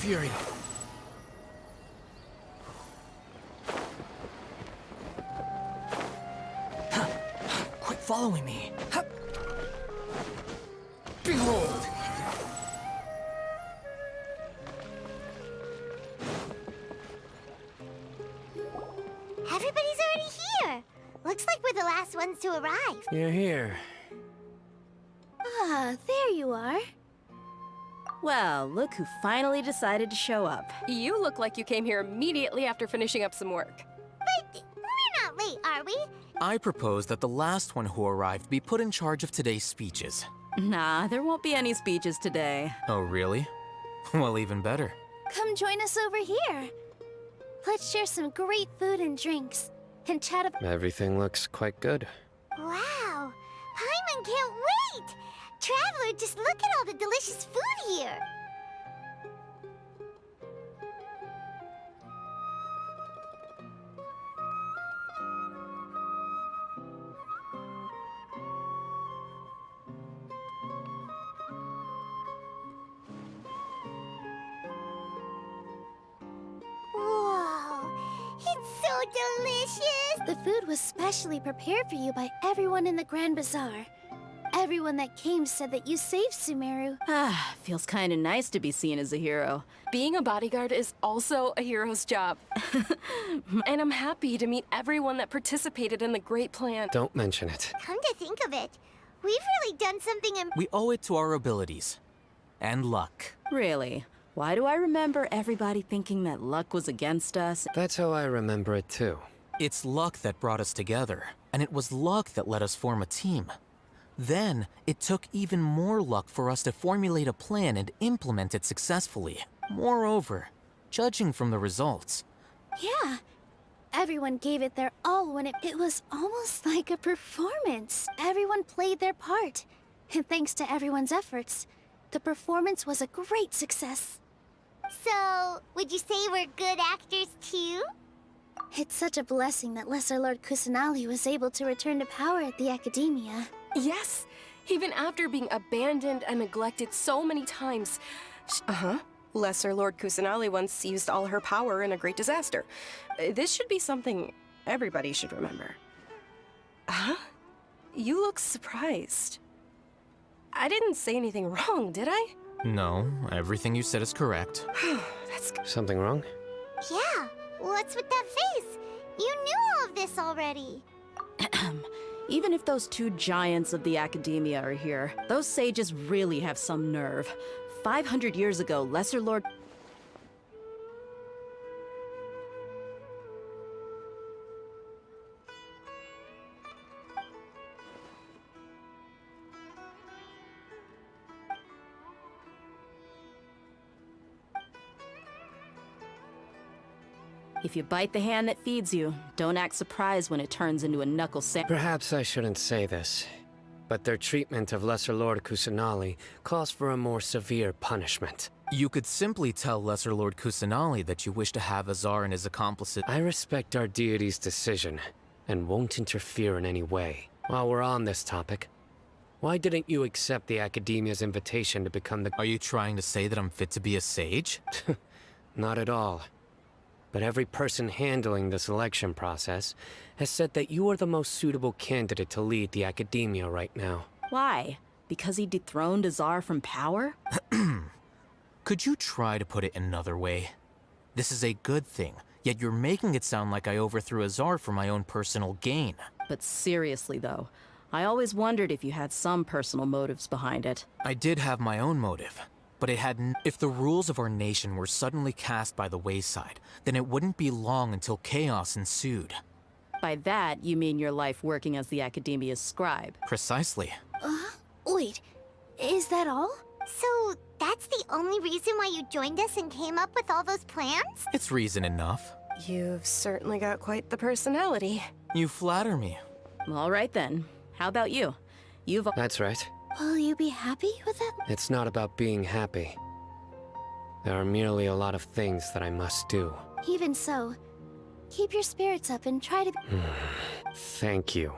fury. Quit following me. Behold! Everybody's already here. Looks like we're the last ones to arrive. You're here. Ah, there you are. Well, look who finally decided to show up. You look like you came here immediately after finishing up some work. But we're not late, are we? I propose that the last one who arrived be put in charge of today's speeches. Nah, there won't be any speeches today. Oh, really? Well, even better. Come join us over here. Let's share some great food and drinks, and chat about— Everything looks quite good. Wow! Paimon can't wait! Traveler, just look at all the delicious food here! Whoa! It's so delicious! The food was specially prepared for you by everyone in the Grand Bazaar. Everyone that came said that you saved Sumeru. Ah, feels kinda nice to be seen as a hero. Being a bodyguard is also a hero's job. And I'm happy to meet everyone that participated in the great plan. Don't mention it. Come to think of it, we've really done something We owe it to our abilities. And luck. Really? Why do I remember everybody thinking that luck was against us? That's how I remember it too. It's luck that brought us together, and it was luck that let us form a team. Then, it took even more luck for us to formulate a plan and implement it successfully. Moreover, judging from the results, Yeah. Everyone gave it their all when it was almost like a performance. Everyone played their part. And thanks to everyone's efforts, the performance was a great success. So, would you say we're good actors too? It's such a blessing that Lesser Lord Kusanali was able to return to power at the Academia. Yes, even after being abandoned and neglected so many times. Lesser Lord Kusanali once used all her power in a great disaster. This should be something everybody should remember. Huh? You look surprised. I didn't say anything wrong, did I? no, everything you said is correct. That's good. Something wrong? Yeah, what's with that face? You knew all of this already. Even if those two giants of the Academia are here, those sages really have some nerve. 500 years ago, Lesser Lord... If you bite the hand that feeds you, don't act surprised when it turns into a knuckle sandwich. Perhaps I shouldn't say this, but their treatment of Lesser Lord Kusanali calls for a more severe punishment. You could simply tell Lesser Lord Kusanali that you wish to have Azar and his accomplices— I respect our deity's decision, and won't interfere in any way. While we're on this topic, why didn't you accept the Academia's invitation to become the— Are you trying to say that I'm fit to be a sage? Not at all. But every person handling the selection process has said that you are the most suitable candidate to lead the Academia right now. Why? Because he dethroned Azar from power? Could you try to put it another way? This is a good thing, yet you're making it sound like I overthrew Azar for my own personal gain. But seriously though, I always wondered if you had some personal motives behind it. I did have my own motive, but it had if the rules of our nation were suddenly cast by the wayside, then it wouldn't be long until chaos ensued. By that, you mean your life working as the Academia's scribe. Precisely. Wait, is that all? So, that's the only reason why you joined us and came up with all those plans? It's reason enough. You've certainly got quite the personality. You flatter me. All right then. How about you? You've... That's right. Will you be happy with that? It's not about being happy. There are merely a lot of things that I must do. Even so, keep your spirits up and try to be— Thank you.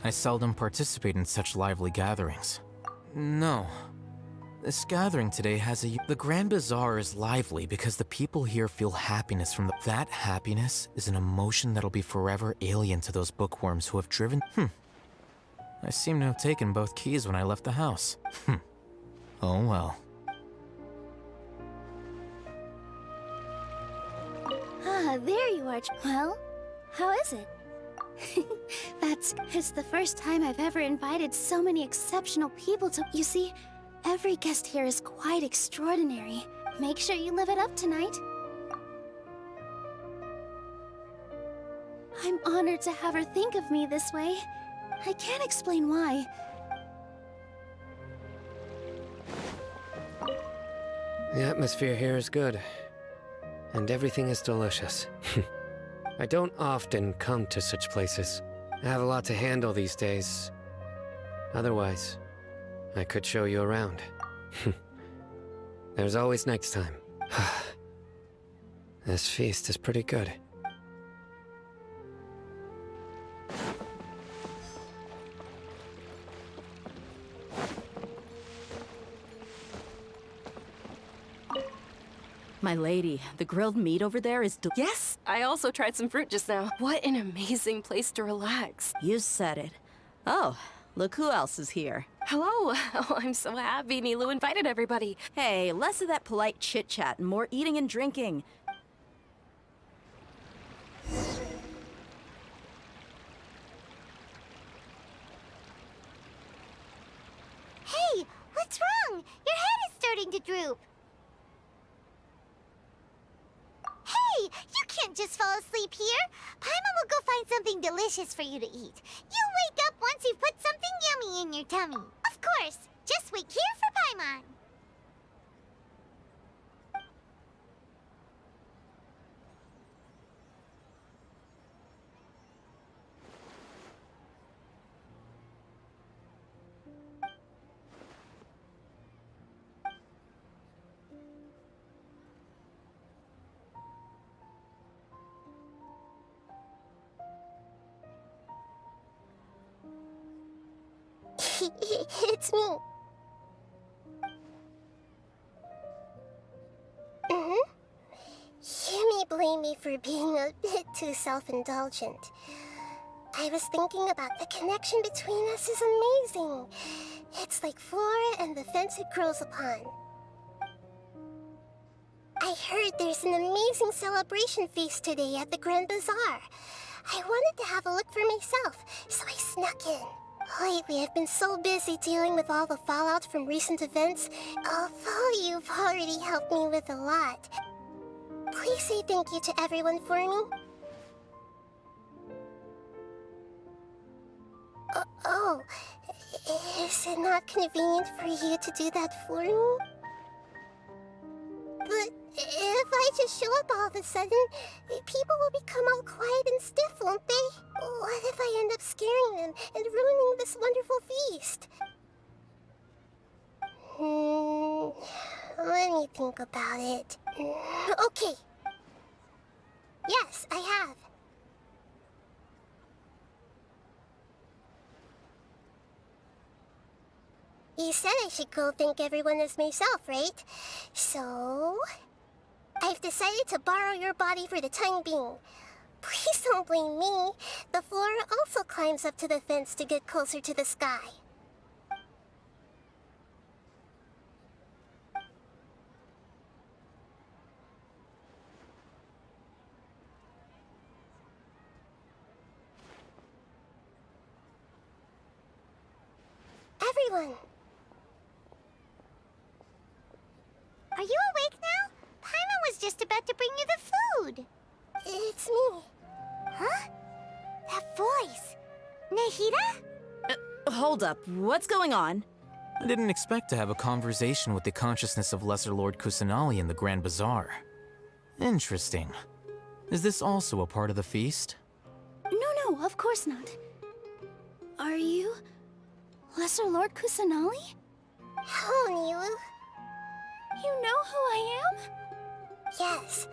I seldom participate in such lively gatherings. No. This gathering today has The Grand Bazaar is lively because the people here feel happiness from That happiness is an emotion that'll be forever alien to those bookworms who have driven... I seem to have taken both keys when I left the house. Oh well. Ah, there you are. Well, how is it? It's the first time I've ever invited so many exceptional people to... You see, every guest here is quite extraordinary. Make sure you live it up tonight. I'm honored to have her think of me this way. I can't explain why. The atmosphere here is good, and everything is delicious. I don't often come to such places. I have a lot to handle these days. Otherwise, I could show you around. There's always next time. This feast is pretty good. My lady, the grilled meat over there is Yes, I also tried some fruit just now. What an amazing place to relax. You said it. Oh, look who else is here. Hello. Oh, I'm so happy Nilu invited everybody. Hey, less of that polite chit-chat and more eating and drinking. Hey, what's wrong? Your head is starting to droop. Hey, you can't just fall asleep here. Paimon will go find something delicious for you to eat. You'll wake up once you've put something yummy in your tummy. Of course, just wait here for Paimon. It's me. You may blame me for being a bit too self-indulgent. I was thinking about the connection between us is amazing. It's like flora and the fence it grows upon. I heard there's an amazing celebration feast today at the Grand Bazaar. I wanted to have a look for myself, so I snuck in. Lately, I've been so busy dealing with all the fallout from recent events, although you've already helped me with a lot. Please say thank you to everyone for me. Oh, is it not convenient for you to do that for me? But if I just show up all of a sudden, people will become all quiet and stiff, won't they? What if I end up scaring them and ruining this wonderful feast? Let me think about it. Okay. Yes, I have. You said I should go thank everyone as myself, right? So... I've decided to borrow your body for the time being. Please don't blame me. The flora also climbs up to the fence to get closer to the sky. Everyone! Are you awake now? Paimon was just about to bring you the food. It's me. Huh? That voice. Nahida? Hold up, what's going on? I didn't expect to have a conversation with the consciousness of Lesser Lord Kusanali in the Grand Bazaar. Interesting. Is this also a part of the feast? No, of course not. Are you... Lesser Lord Kusanali? Hello, Nilu. You know who I am? Yes,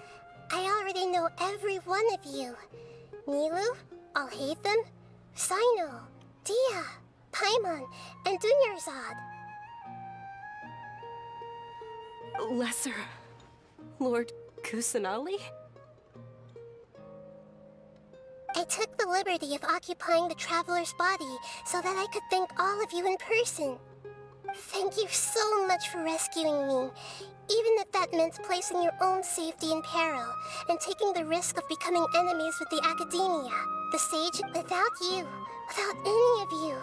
I already know every one of you. Nilu, Alhaitham, Sino, Dia, Paimon, and Dunyarzad. Lesser Lord Kusanali? I took the liberty of occupying the Traveler's body so that I could thank all of you in person. Thank you so much for rescuing me, even if that meant placing your own safety in peril and taking the risk of becoming enemies with the Academia, the Sage. Without you, without any of you,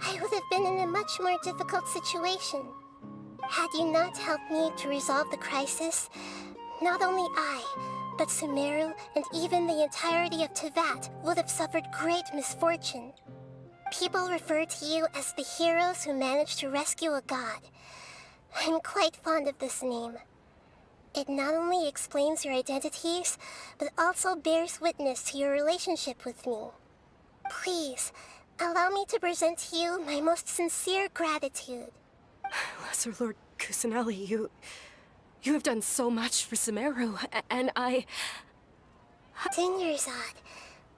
I would have been in a much more difficult situation. Had you not helped me to resolve the crisis, not only I, but Sumeru and even the entirety of Tevat would have suffered great misfortune. People refer to you as the heroes who managed to rescue a god. I'm quite fond of this name. It not only explains your identities, but also bears witness to your relationship with me. Please, allow me to present to you my most sincere gratitude. Lesser Lord Kusanali, you have done so much for Sumeru, and I... Dunyarzad,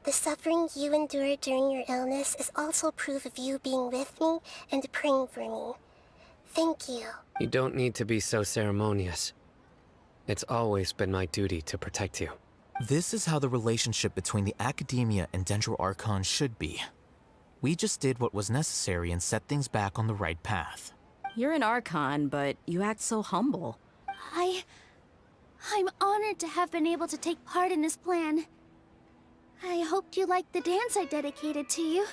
the suffering you endured during your illness is also proof of you being with me and praying for me. Thank you. You don't need to be so ceremonious. It's always been my duty to protect you. This is how the relationship between the Academia and Dendro Archon should be. We just did what was necessary and set things back on the right path. You're an Archon, but you act so humble. I'm honored to have been able to take part in this plan. I hoped you liked the dance I dedicated to you.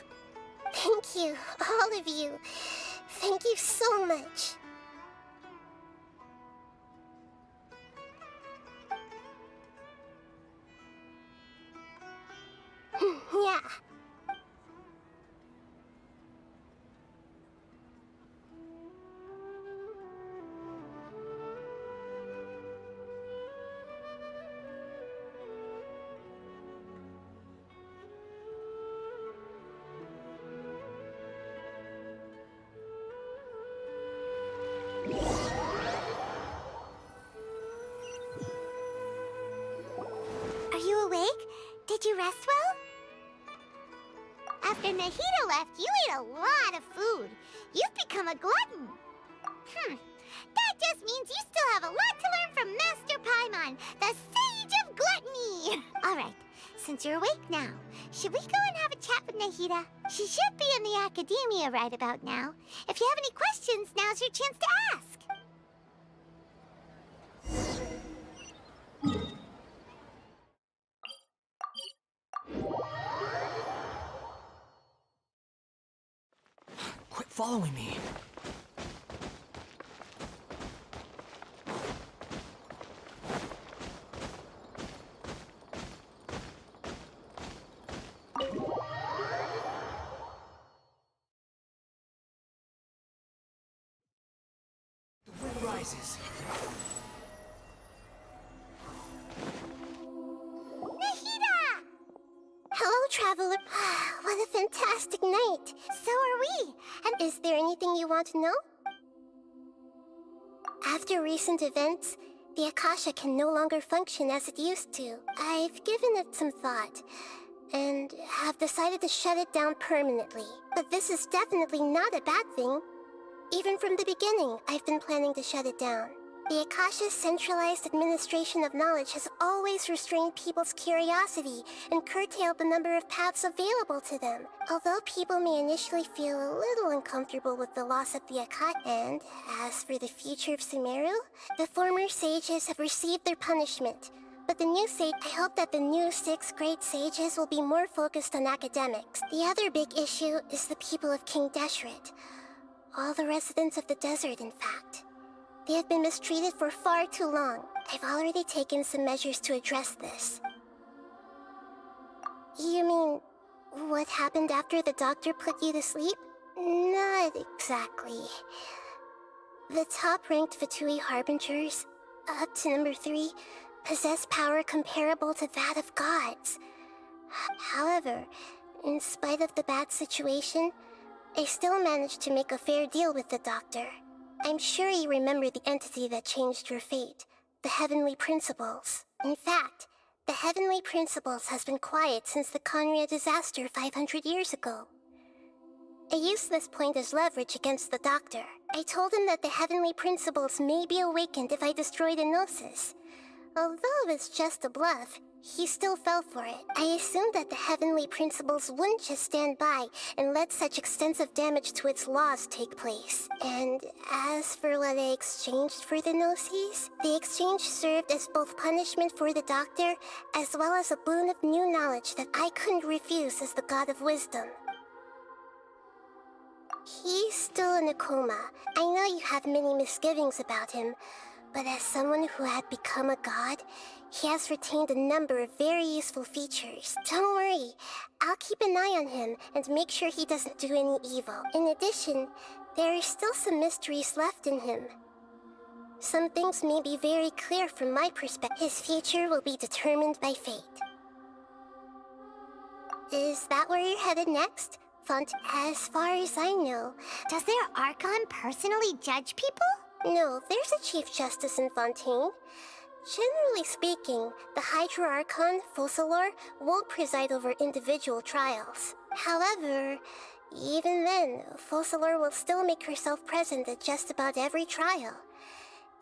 Thank you, all of you. Thank you so much. Yeah. Are you awake? Did you rest well? After Nahida left, you ate a lot of food. You've become a glutton. That just means you still have a lot to learn from Master Paimon, the Sage of Gluttony. All right, since you're awake now, should we go and have a chat with Nahida? She should be in the Academia right about now. If you have any questions, now's your chance to ask. Quit following me. The wind rises. Hello, Traveler. What a fantastic night. So are we. And is there anything you want to know? After recent events, the Akasha can no longer function as it used to. I've given it some thought, and have decided to shut it down permanently. But this is definitely not a bad thing. Even from the beginning, I've been planning to shut it down. The Akasha's centralized administration of knowledge has always restrained people's curiosity and curtailed the number of paths available to them. Although people may initially feel a little uncomfortable with the loss of the Akasha, and as for the future of Sumeru, the former sages have received their punishment. But the new sage, I hope that the new 6 great sages will be more focused on academics. The other big issue is the people of King Deshret. All the residents of the desert, in fact. They have been mistreated for far too long. I've already taken some measures to address this. You mean, what happened after the doctor put you to sleep? Not exactly. The top-ranked Fatui Harbingers, up to number 3, possess power comparable to that of gods. However, in spite of the bad situation, I still managed to make a fair deal with the doctor. I'm sure you remember the entity that changed your fate, the Heavenly Principles. In fact, the Heavenly Principles has been quiet since the Conria disaster 500 years ago. I used this point as leverage against the doctor. I told him that the heavenly principles may be awakened if I destroy the Gnosis. Although it's just a bluff, he still fell for it. I assumed that the heavenly principles wouldn't just stand by and let such extensive damage to its laws take place. And as for what I exchanged for the Gnosis, the exchange served as both punishment for the doctor, as well as a boon of new knowledge that I couldn't refuse as the god of wisdom. He's still in a coma. I know you have many misgivings about him, but as someone who had become a god, he has retained a number of very useful features. Don't worry, I'll keep an eye on him and make sure he doesn't do any evil. In addition, there are still some mysteries left in him. Some things may be very clear from my perspective. His future will be determined by fate. Is that where you're headed next? As far as I know, Does their Archon personally judge people? no, there's a Chief Justice in Fontaine. Generally speaking, the Hydra Archon, Focalor, won't preside over individual trials. However, even then, Focalor will still make herself present at just about every trial.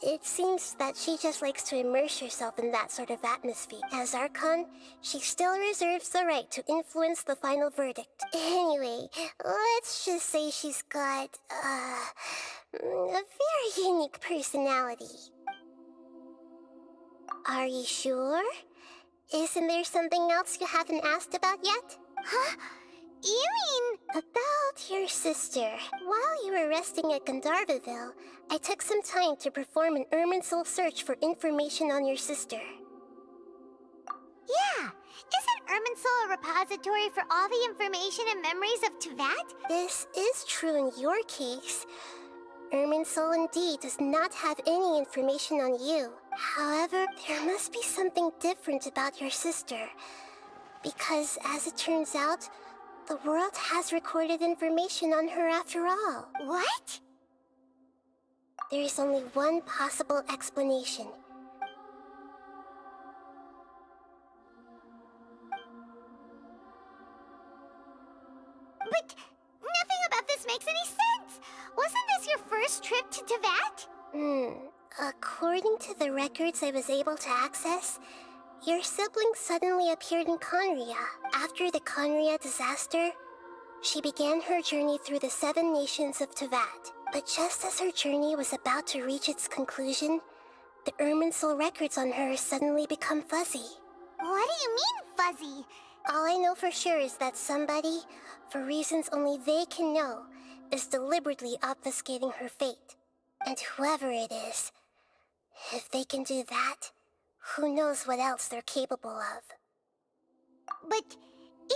It seems that she just likes to immerse herself in that sort of atmosphere. As Archon, she still reserves the right to influence the final verdict. Anyway, let's just say she's got, a very unique personality. Are you sure? Isn't there something else you haven't asked about yet? Huh? You mean... About your sister. While you were resting at Gandharvaville, I took some time to perform an Irminsul search for information on your sister. Yeah! Isn't Irminsul a repository for all the information and memories of Tevat? This is true in your case. Irminsul indeed does not have any information on you. However, there must be something different about your sister. Because, as it turns out, the world has recorded information on her after all. What? There is only one possible explanation. But nothing about this makes any sense! Wasn't this your first trip to Tevat? According to the records I was able to access, your sibling suddenly appeared in Conria. After the Conria disaster, she began her journey through the 7 nations of Tevat. But just as her journey was about to reach its conclusion, the Irminsul records on her suddenly become fuzzy. What do you mean, fuzzy? All I know for sure is that somebody, for reasons only they can know, is deliberately obfuscating her fate. And whoever it is, if they can do that, who knows what else they're capable of. But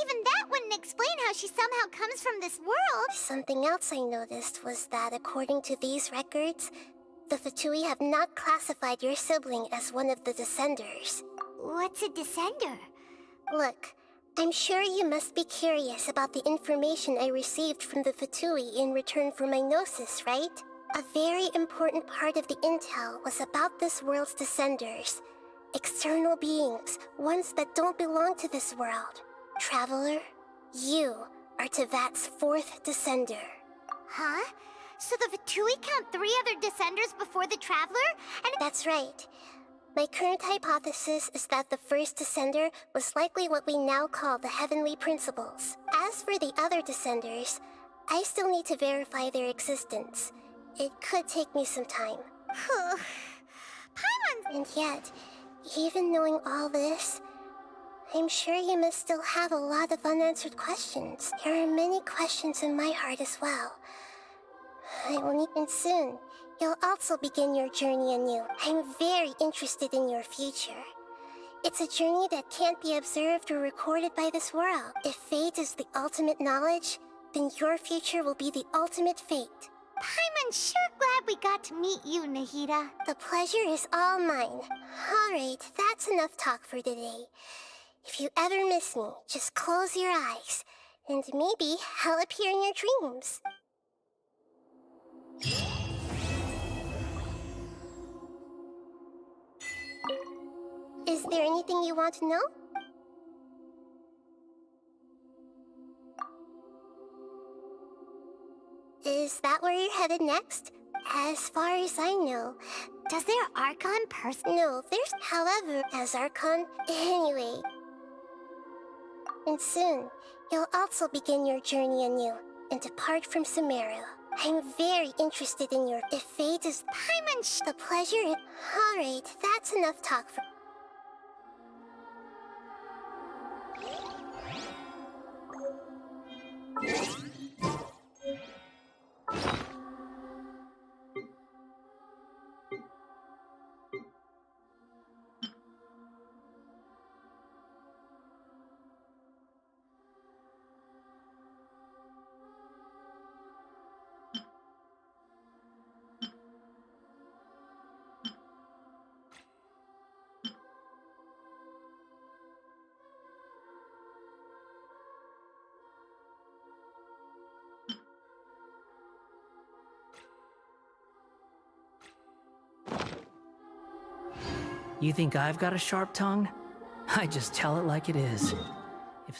even that wouldn't explain how she somehow comes from this world. Something else I noticed was that according to these records, the Fatui have not classified your sibling as one of the Descenders. What's a Descender? Look, I'm sure you must be curious about the information I received from the Fatui in return for my Gnosis, right? A very important part of the intel was about this world's Descenders. External beings, ones that don't belong to this world. Traveler, you are Tevat's 4th Descender. Huh? So the Fatui count 3 other Descenders before the Traveler? And that's right. My current hypothesis is that the first Descender was likely what we now call the Heavenly Principles. As for the other Descenders, I still need to verify their existence. It could take me some time. Paimon! And yet, even knowing all this, I'm sure you must still have a lot of unanswered questions. There are many questions in my heart as well. I will need, and soon, you'll also begin your journey anew. I'm very interested in your future. It's a journey that can't be observed or recorded by this world. If fate is the ultimate knowledge, then your future will be the ultimate fate. Paimon's sure glad we got to meet you, Nahida. The pleasure is all mine. Alright, that's enough talk for today. If you ever miss me, just close your eyes, and maybe I'll appear in your dreams. Is there anything you want to know? Is that where you're headed next? As far as I know. Does their Archon No, there's however as Archon. Anyway. And soon, you'll also begin your journey anew and depart from Sumeru. I'm very interested in your if fate is Paimon. The pleasure is... Alright, that's enough talk for... You think I've got a sharp tongue? I just tell it like it is. If...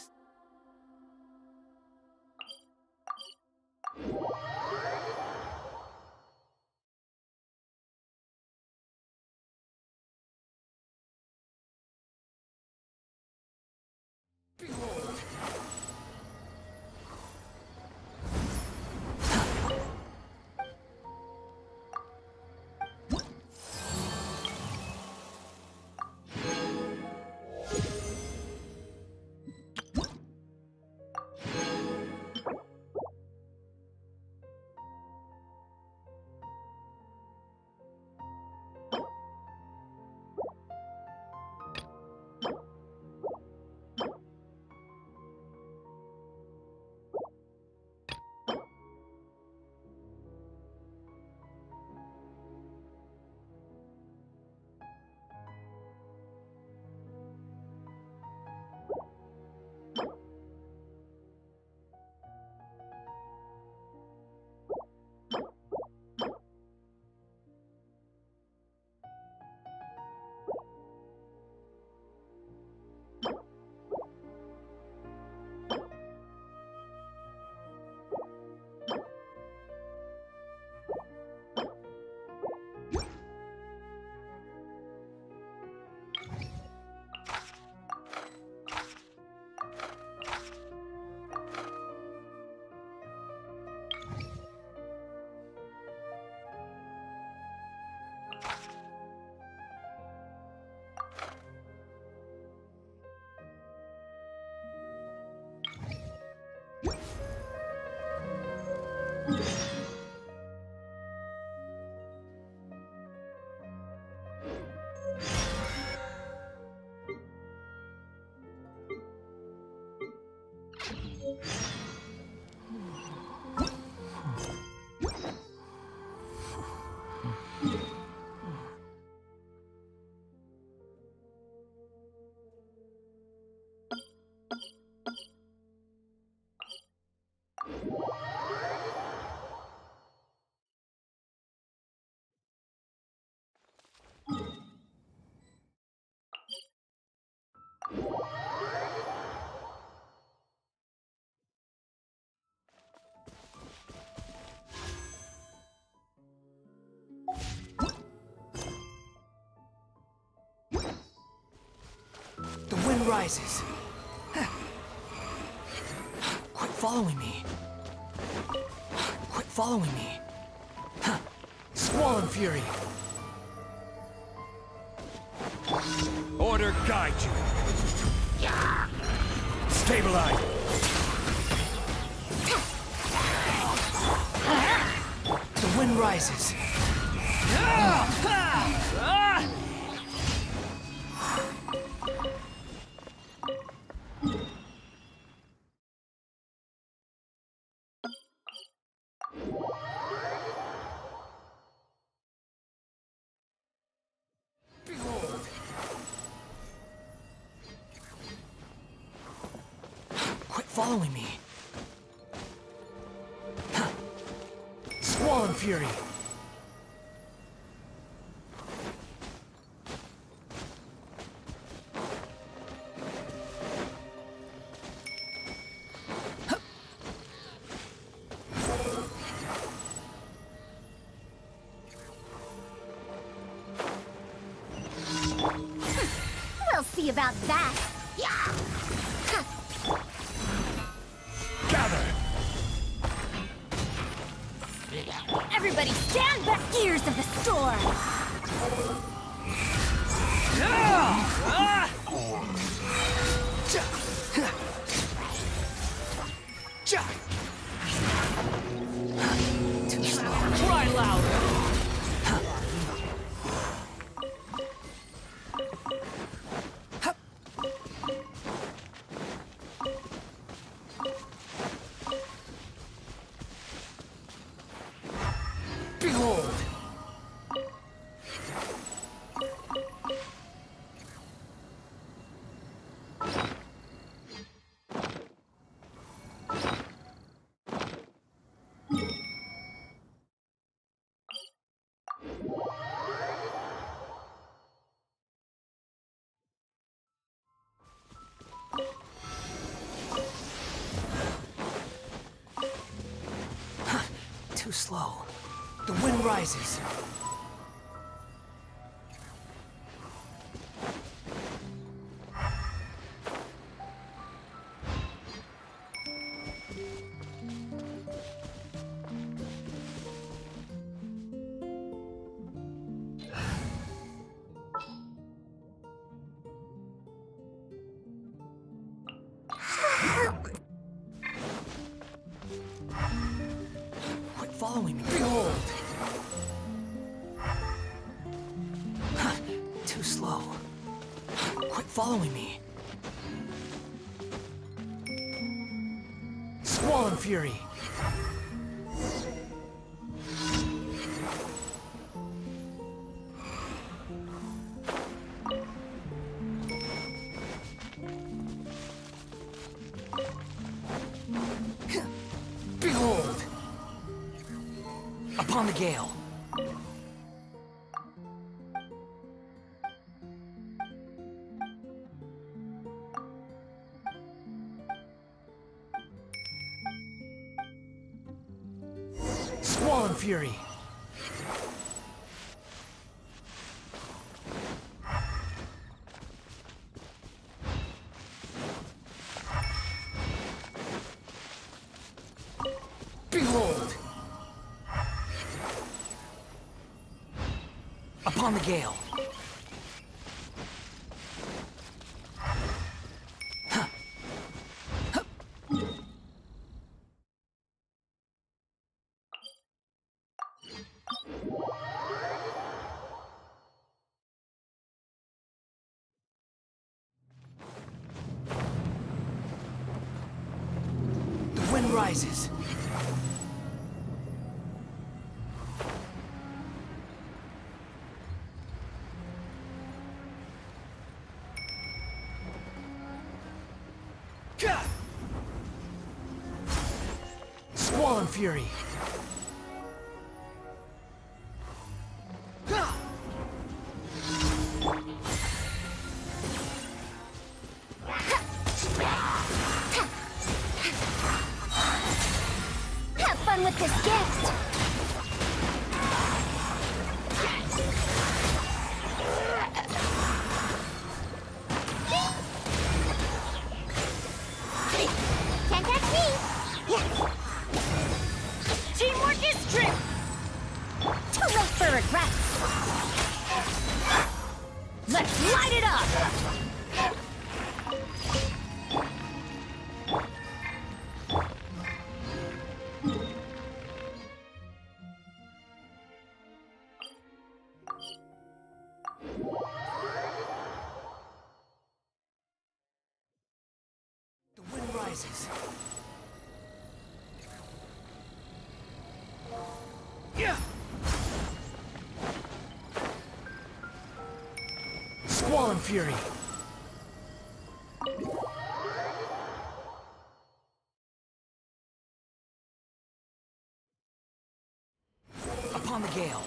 The wind rises. Quit following me. Quit following me. Squall and fury. Order guide you. Stabilize. The wind rises. Quit following me. Squall and fury. about that. Gather! Everybody stand back! Gears of the storm! Too slow. Cry louder! Behold! Too slow. The wind rises. Quit following me. Behold! Too slow. Quit following me. Squall and fury. Behold! Upon the gale. Squall and fury. Behold! Upon the gale. The wind rises. Squall and fury. Have fun with this gift! Can't catch me! Teamwork is true! Too late for regrets! Let's light it up! The wind rises. Yeah. Squall and fury. Upon the gale.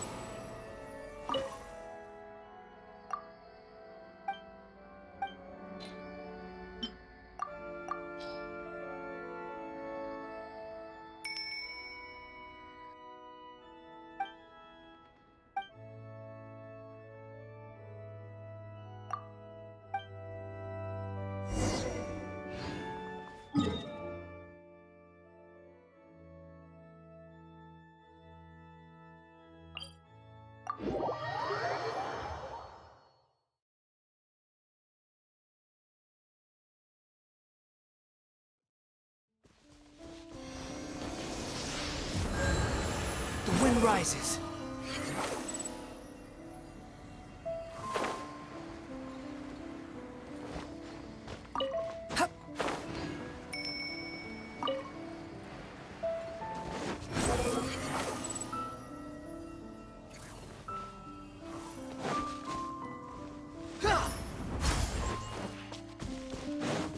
sun rises.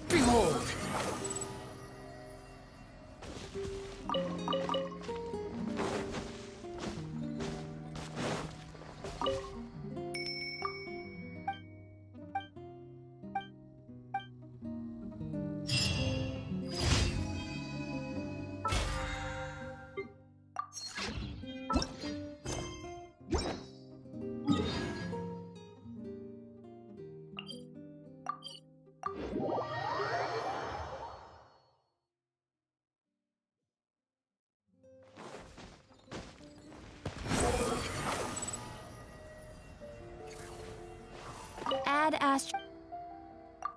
Behold! Ad Astra.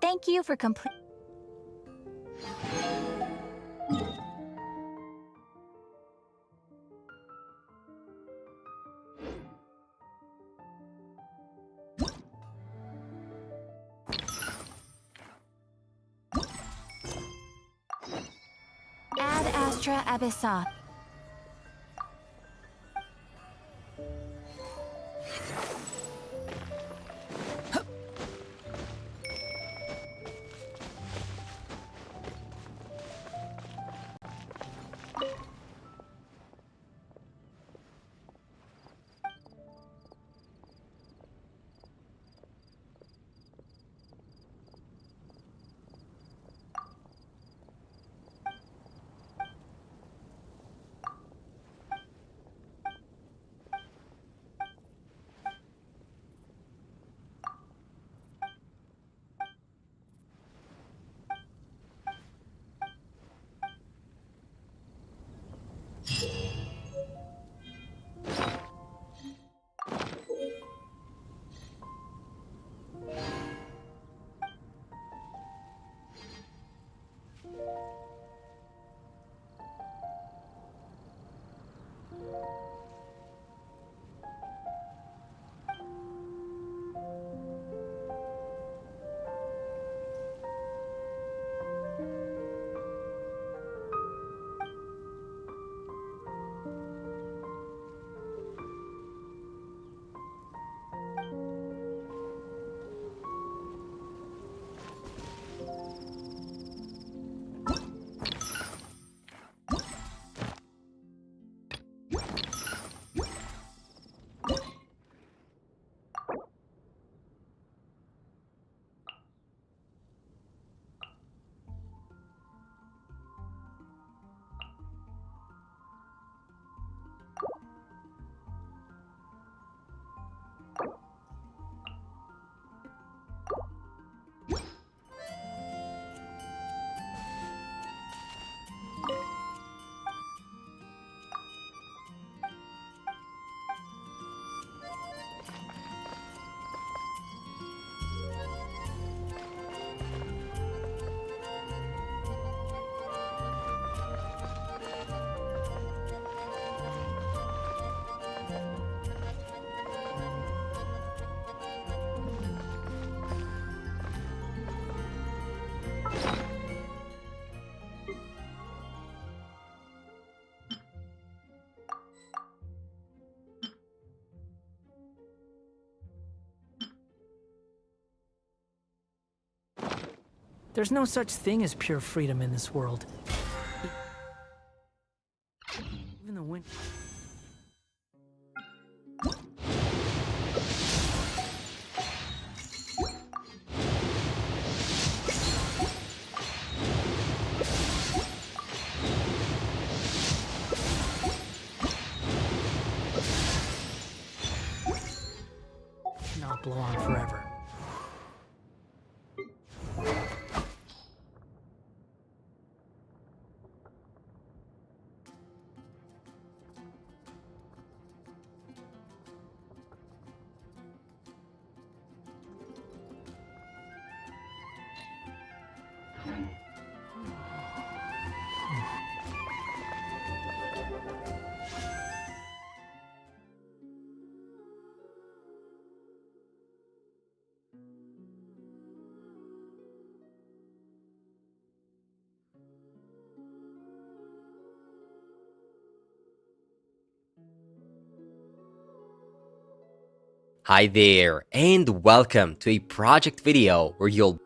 Thank you for complete. Ad Astra Abyssa. There's no such thing as pure freedom in this world. Even the wind. Cannot blow on forever. Hi there, and welcome to a project video where you'll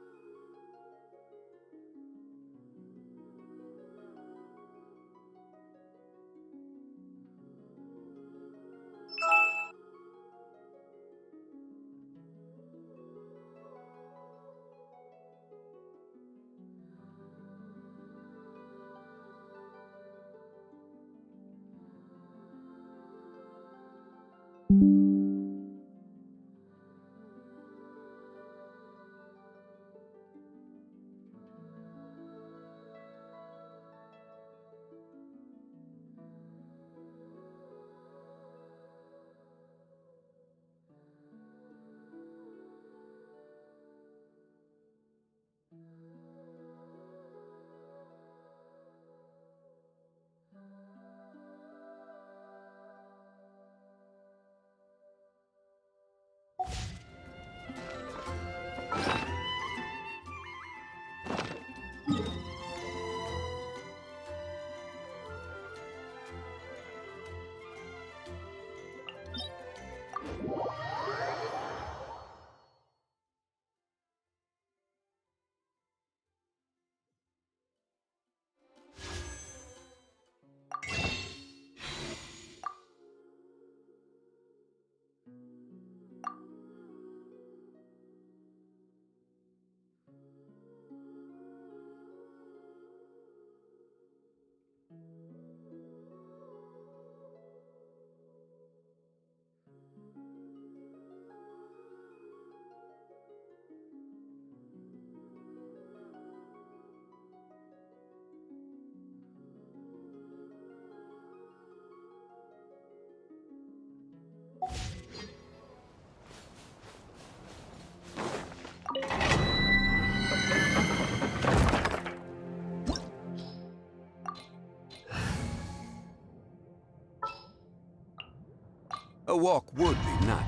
A walk would be nice.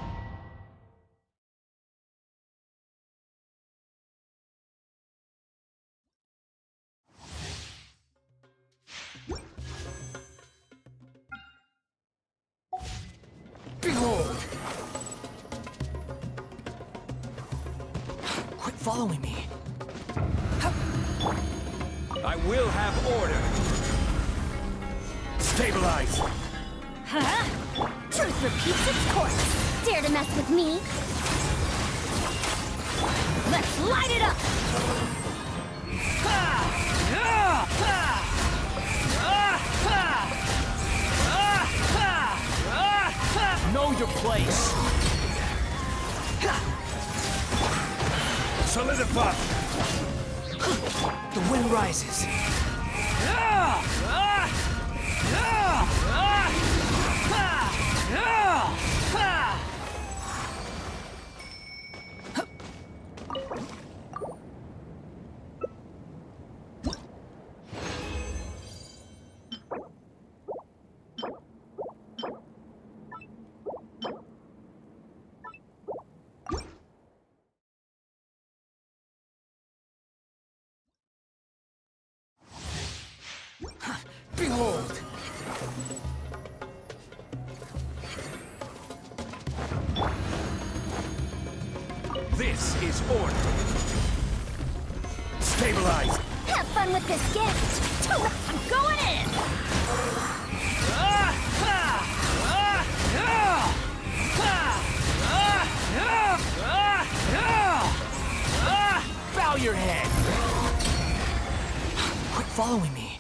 Behold! Quit following me. I will have order. Stabilize. Huh? Truth repeats its course. Dare to mess with me? Let's light it up! Know your place. Solidify. The wind rises. Behold! This is order. Stabilize. Have fun with this gift! I'm going in! Bow your head! Quit following me.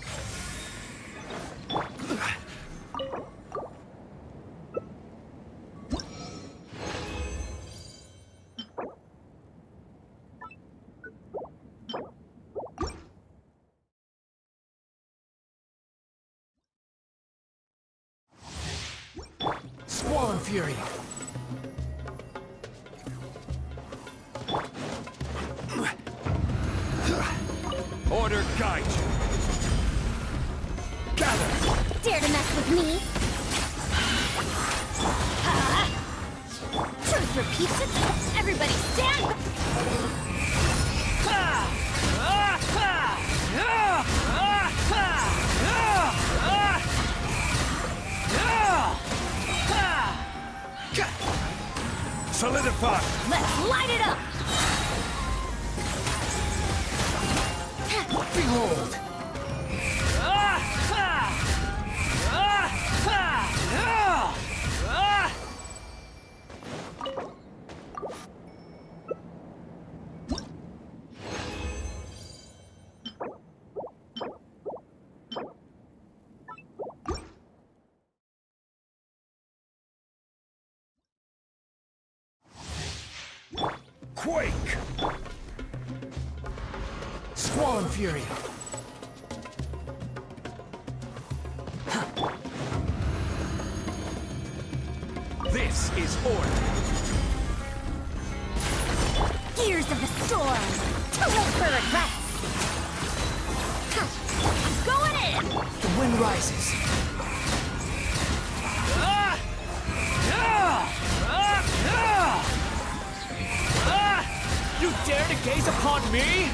Squall and Fury. Order guide you. Gather. Dare to mess with me? Truth repeats itself. Everybody stand! Solidify! Let's light it up! Behold! Quake! Squall and Fury! This is order! Gears of the storm! Too late for regrets! I'm going in! The wind rises. You dare to gaze upon me?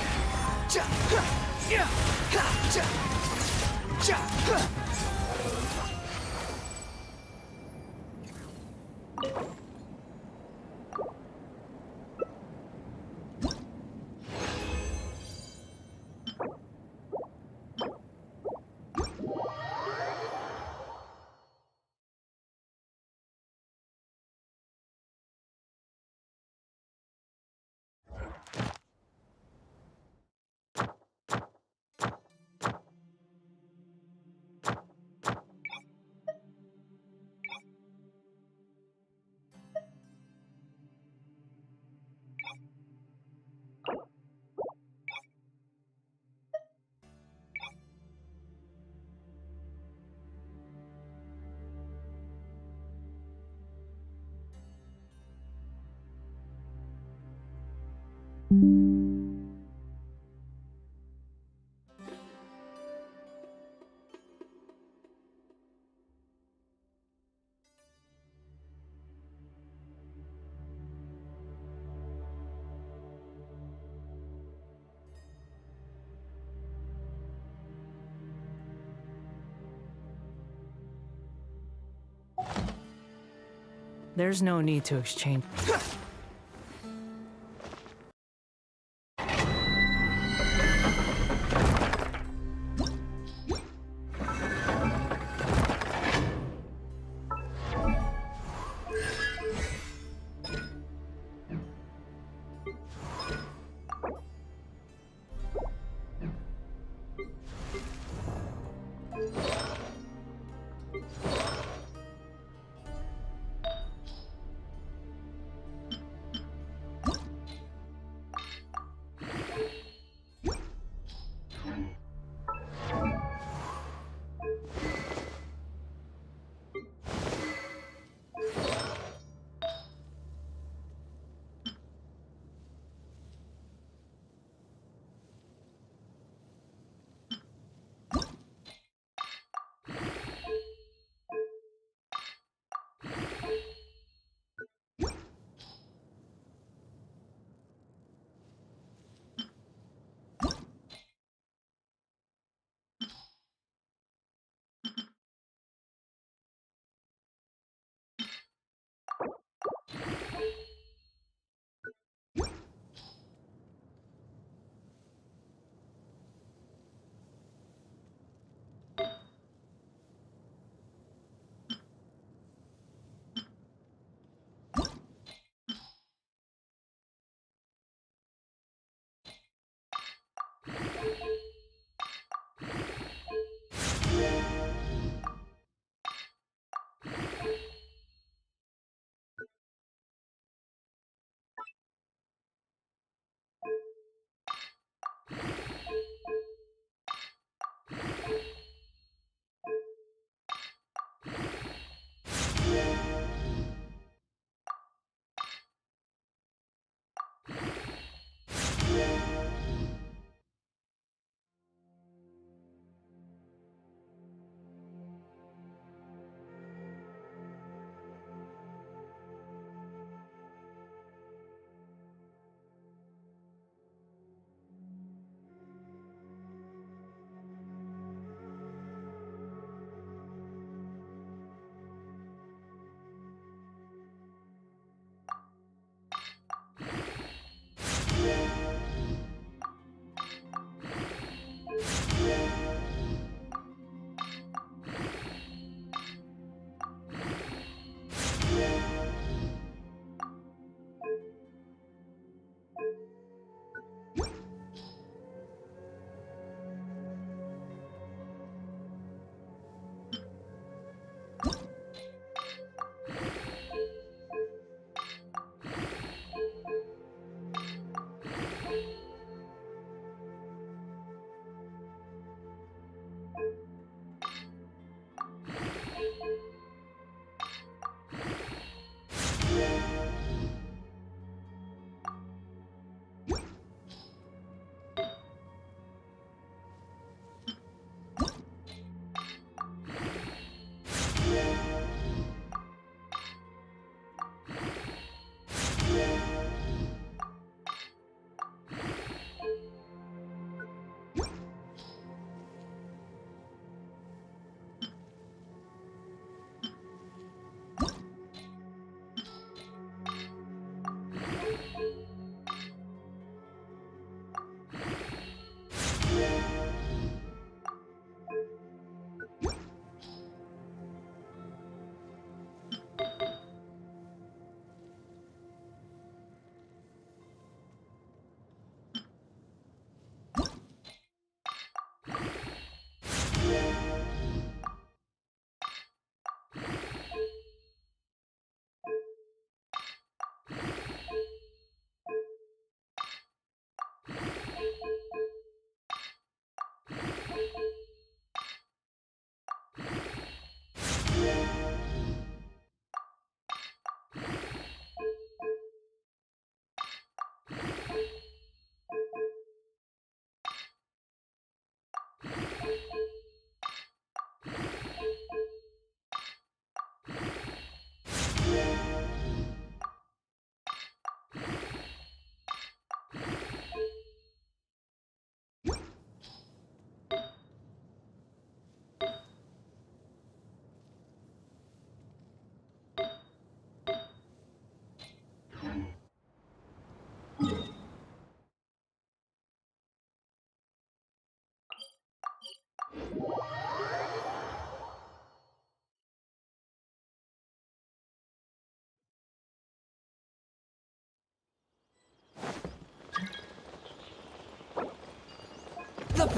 There's no need to exchange.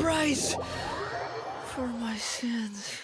price for my sins.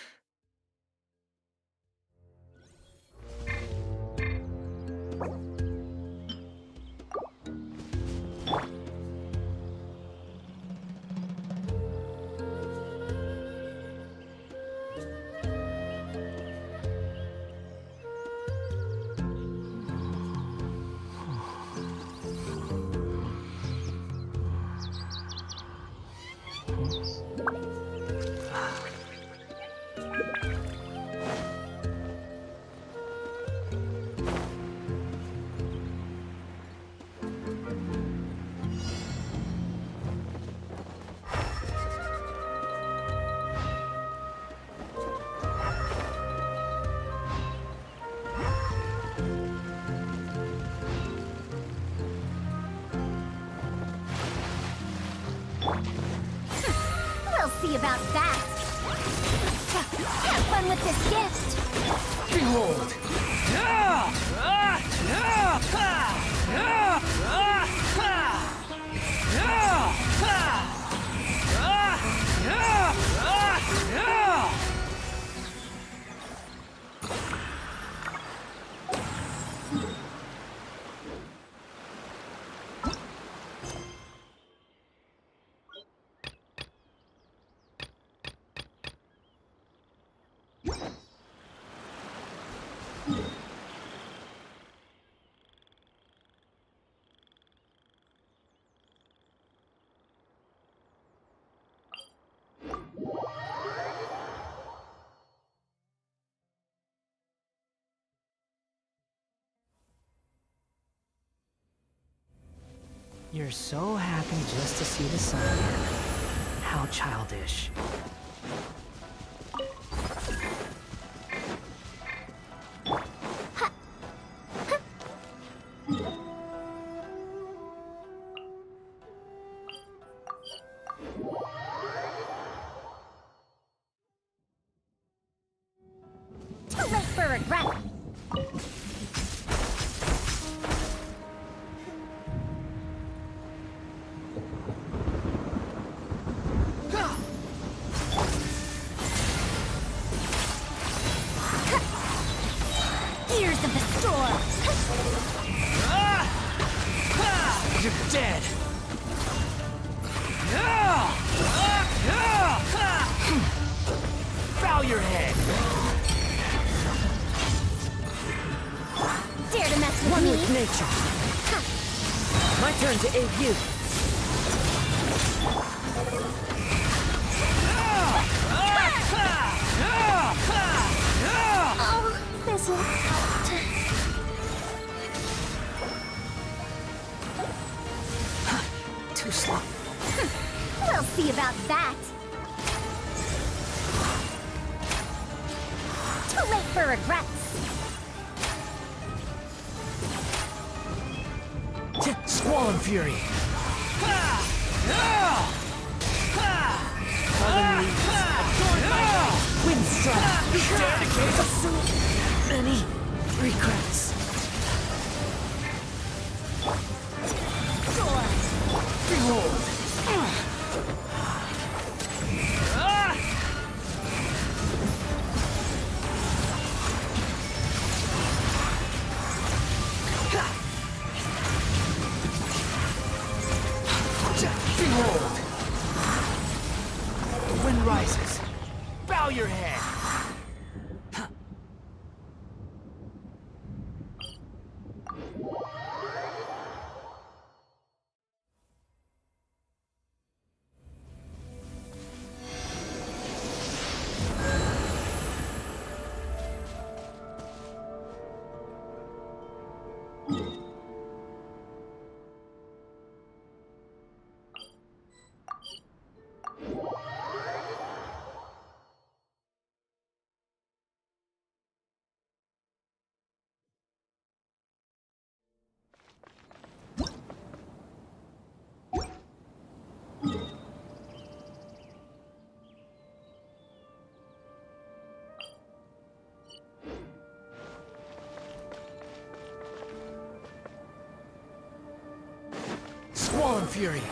We'll see about that. Have fun with this gift. Behold! You're so happy just to see the sun again. How childish. Too late for regret. Ears of the storm. You're dead! Bow your head! Dare to mess with One me? with nature. My turn to aid you. Oh, fizzle out. Too slow. We'll see about that. Too late for regrets. Squall and Fury! Fallen leaves. Wind strike. You dare to gaze up? So many regrets. Behold! Behold! The wind rises. Bow your head! Squall and Fury!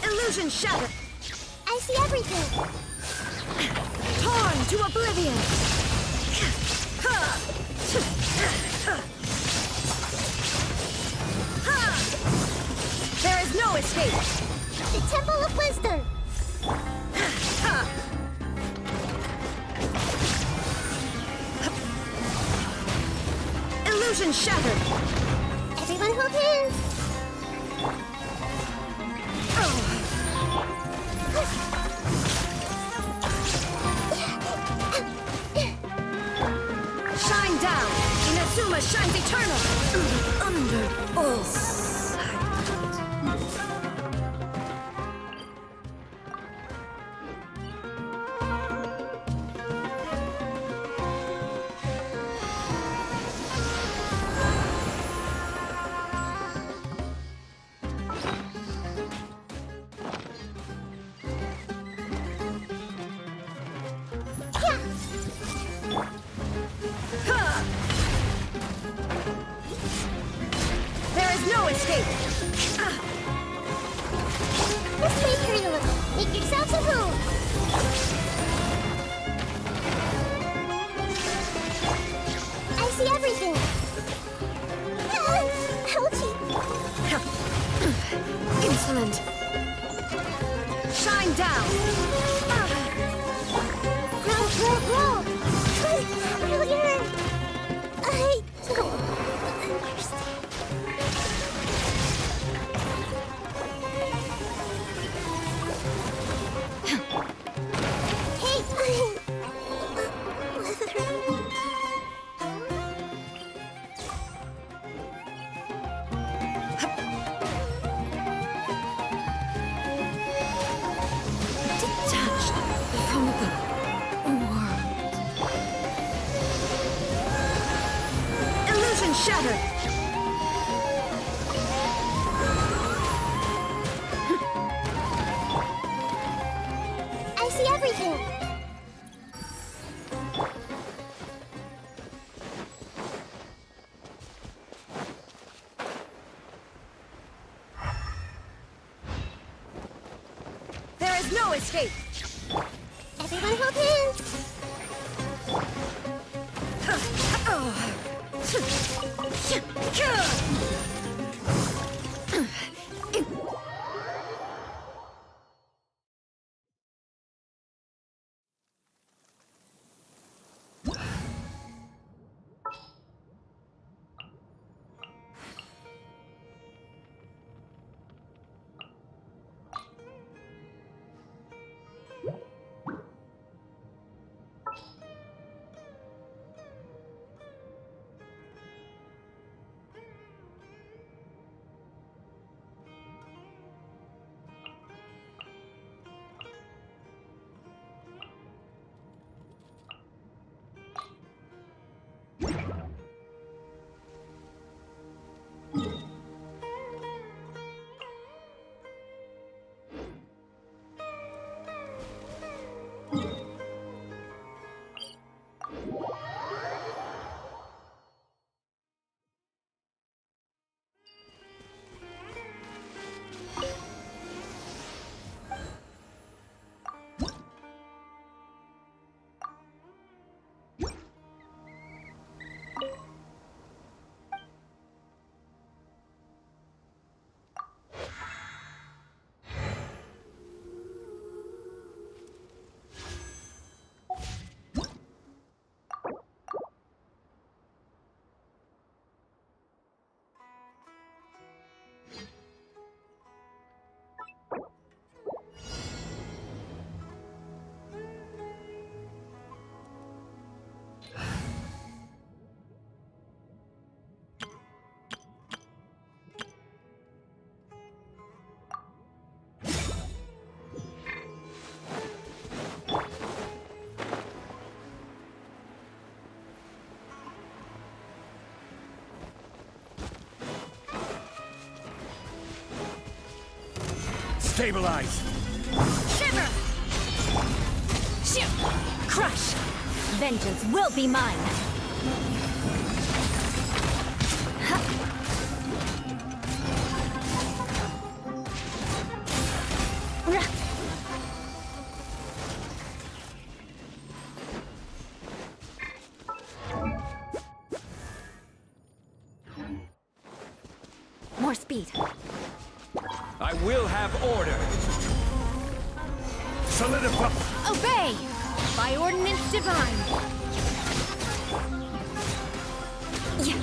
Illusion shattered. I see everything. Torn to oblivion. There is no escape. The Temple of Wisdom. Illusion shattered. Everyone hold hands. Shine down. Inazuma shines eternal. Under all sight. There is no escape. Let's play hurry a little. Make yourselves at home. I see everything. Ouchie. Insolent. Shine down. Grow. Brilliant. I don't understand. Hey! Detached from the world. Illusion shattered. I see everything. There is no escape. Everyone hold hands. Stabilize! Shiver! Shoot! Crush! Vengeance will be mine! More speed. I will have order! Solidify! Obey! By ordinance divine! Yeah.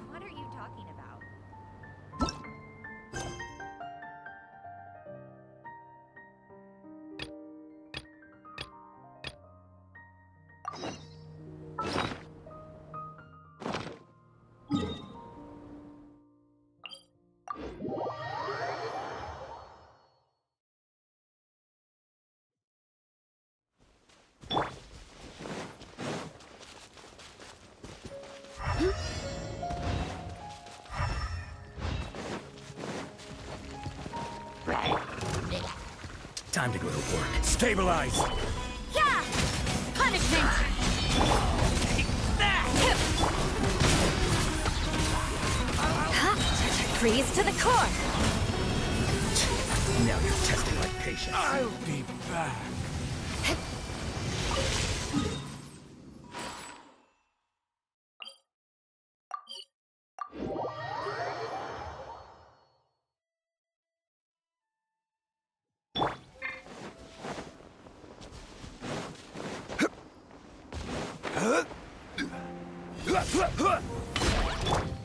What are you talking about? Time to go to work. Stabilize! Yeah! Punishment! Take that! Freeze to the core! Now you're testing my patience. I'll be back.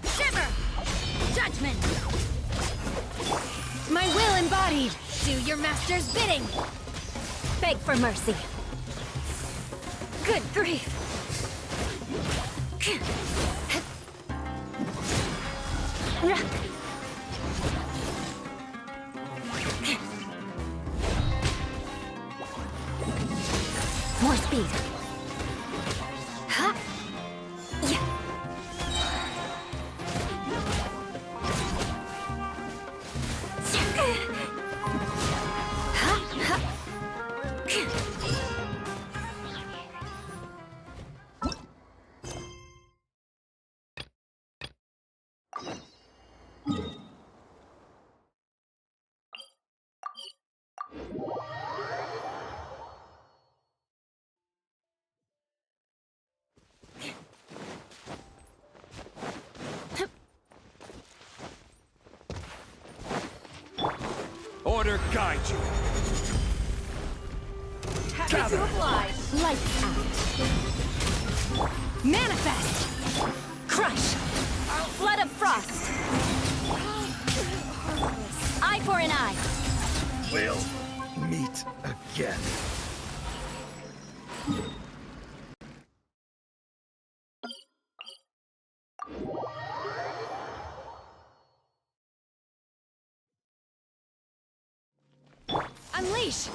Shiver! Judgment! My will embodied! Do your master's bidding! Beg for mercy! Good grief! More speed! Order guide you. Happy to oblige. Lights out. Manifest! Crush! Flood of frost! Eye for an eye! We'll meet again. Sheesh!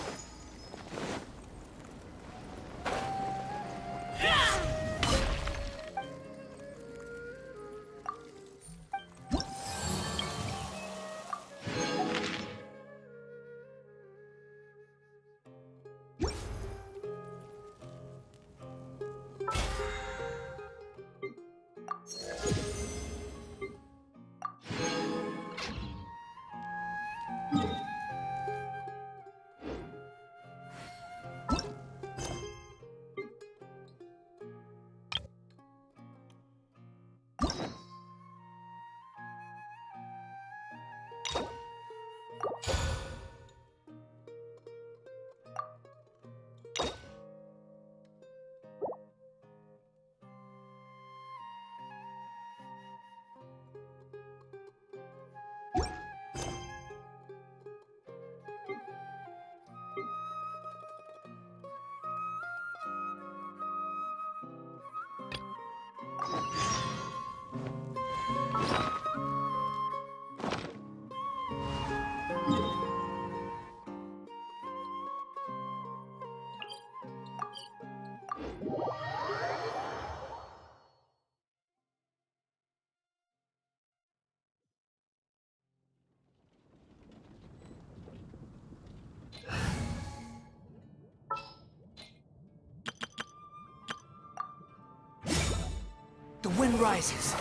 The wind rises.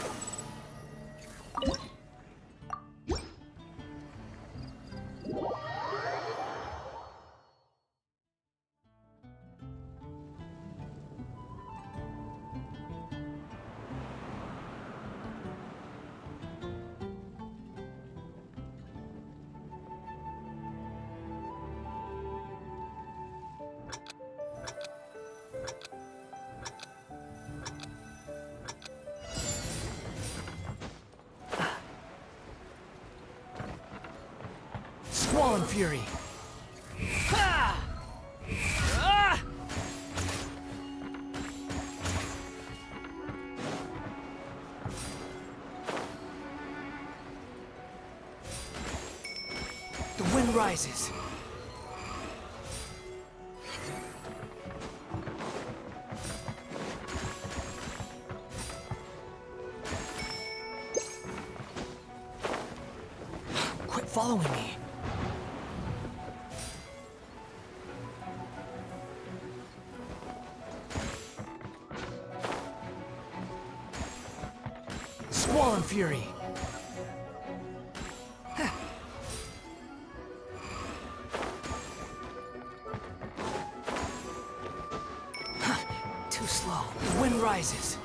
Squall Fury. Ha! Ah! The wind rises. Quit following me. Squall Fury. Too slow. The wind rises.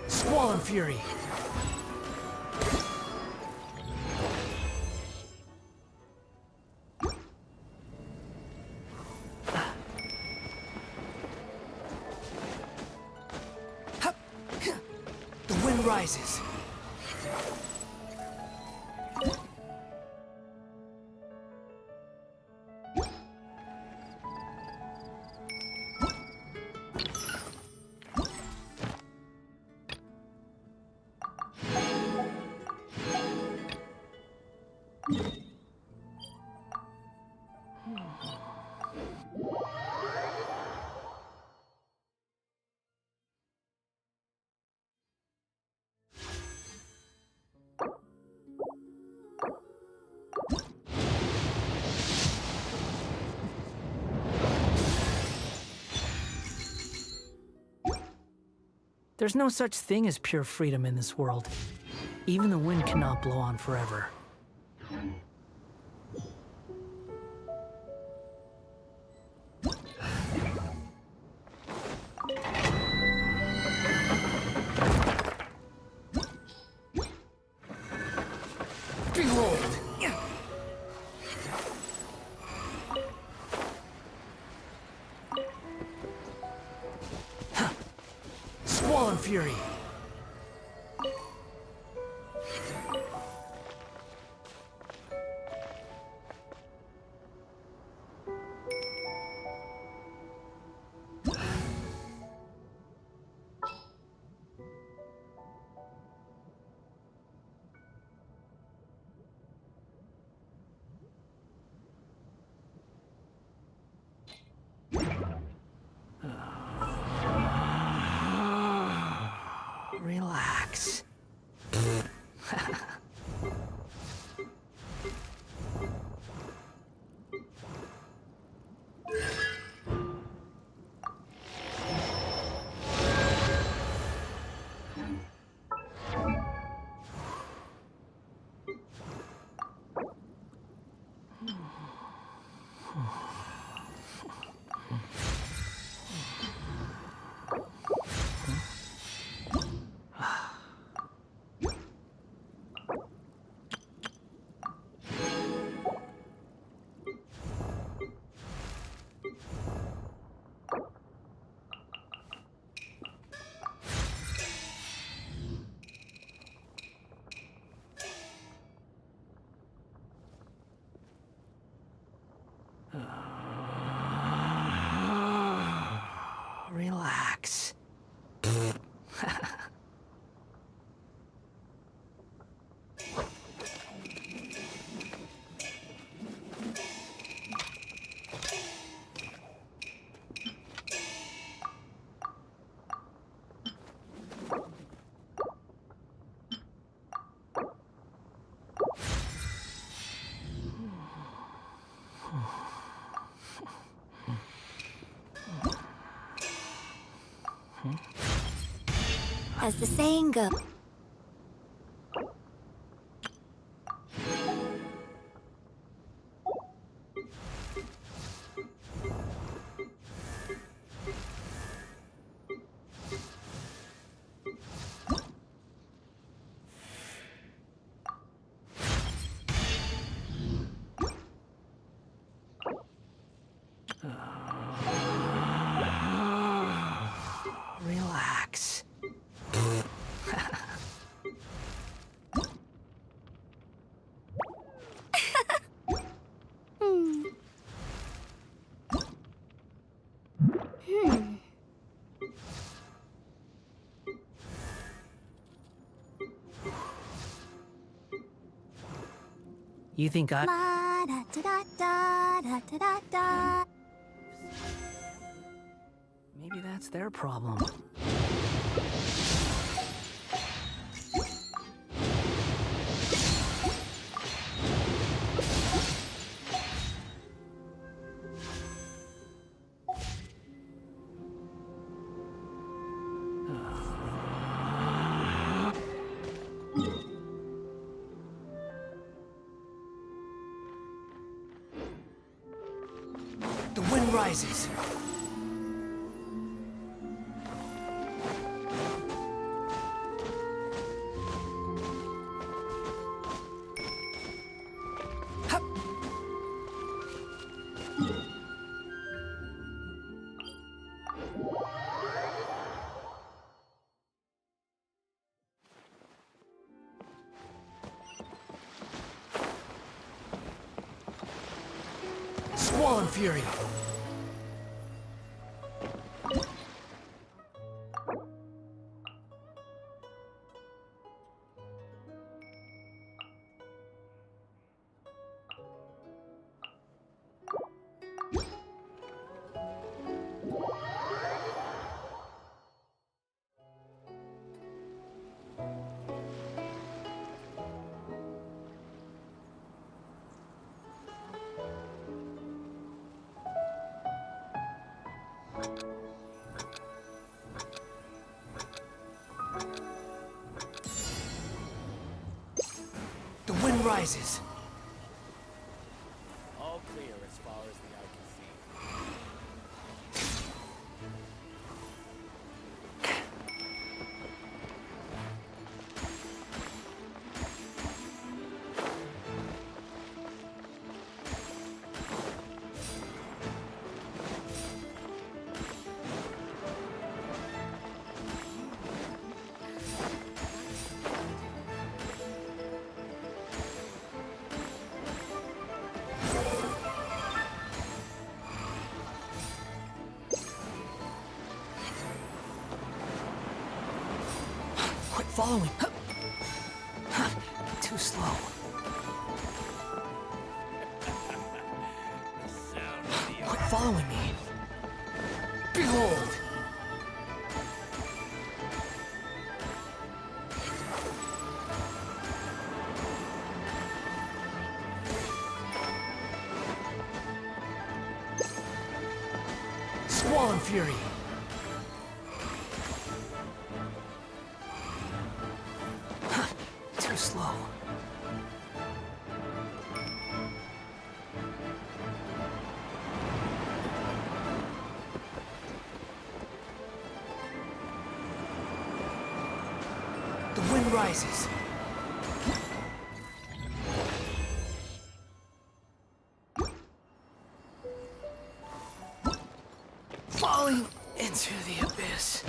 Squall Fury. The wind rises. There's no such thing as pure freedom in this world. Even the wind cannot blow on forever. Behold! fury. Relax. Relax. As the saying goes. Relax. You think I... Maybe that's their problem. The wind rises. Squall and fury. The wind rises. All clear as far as the eye can see. following. Too slow. Quit following me. Behold! Squall and Fury! Too slow. The wind rises. Falling into the abyss.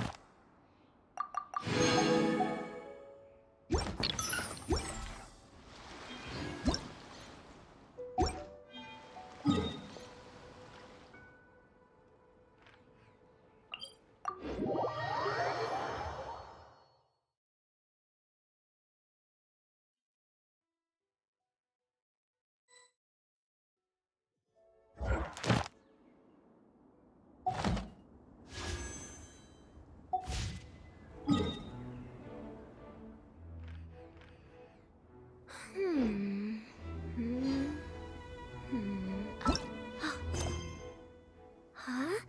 Huh?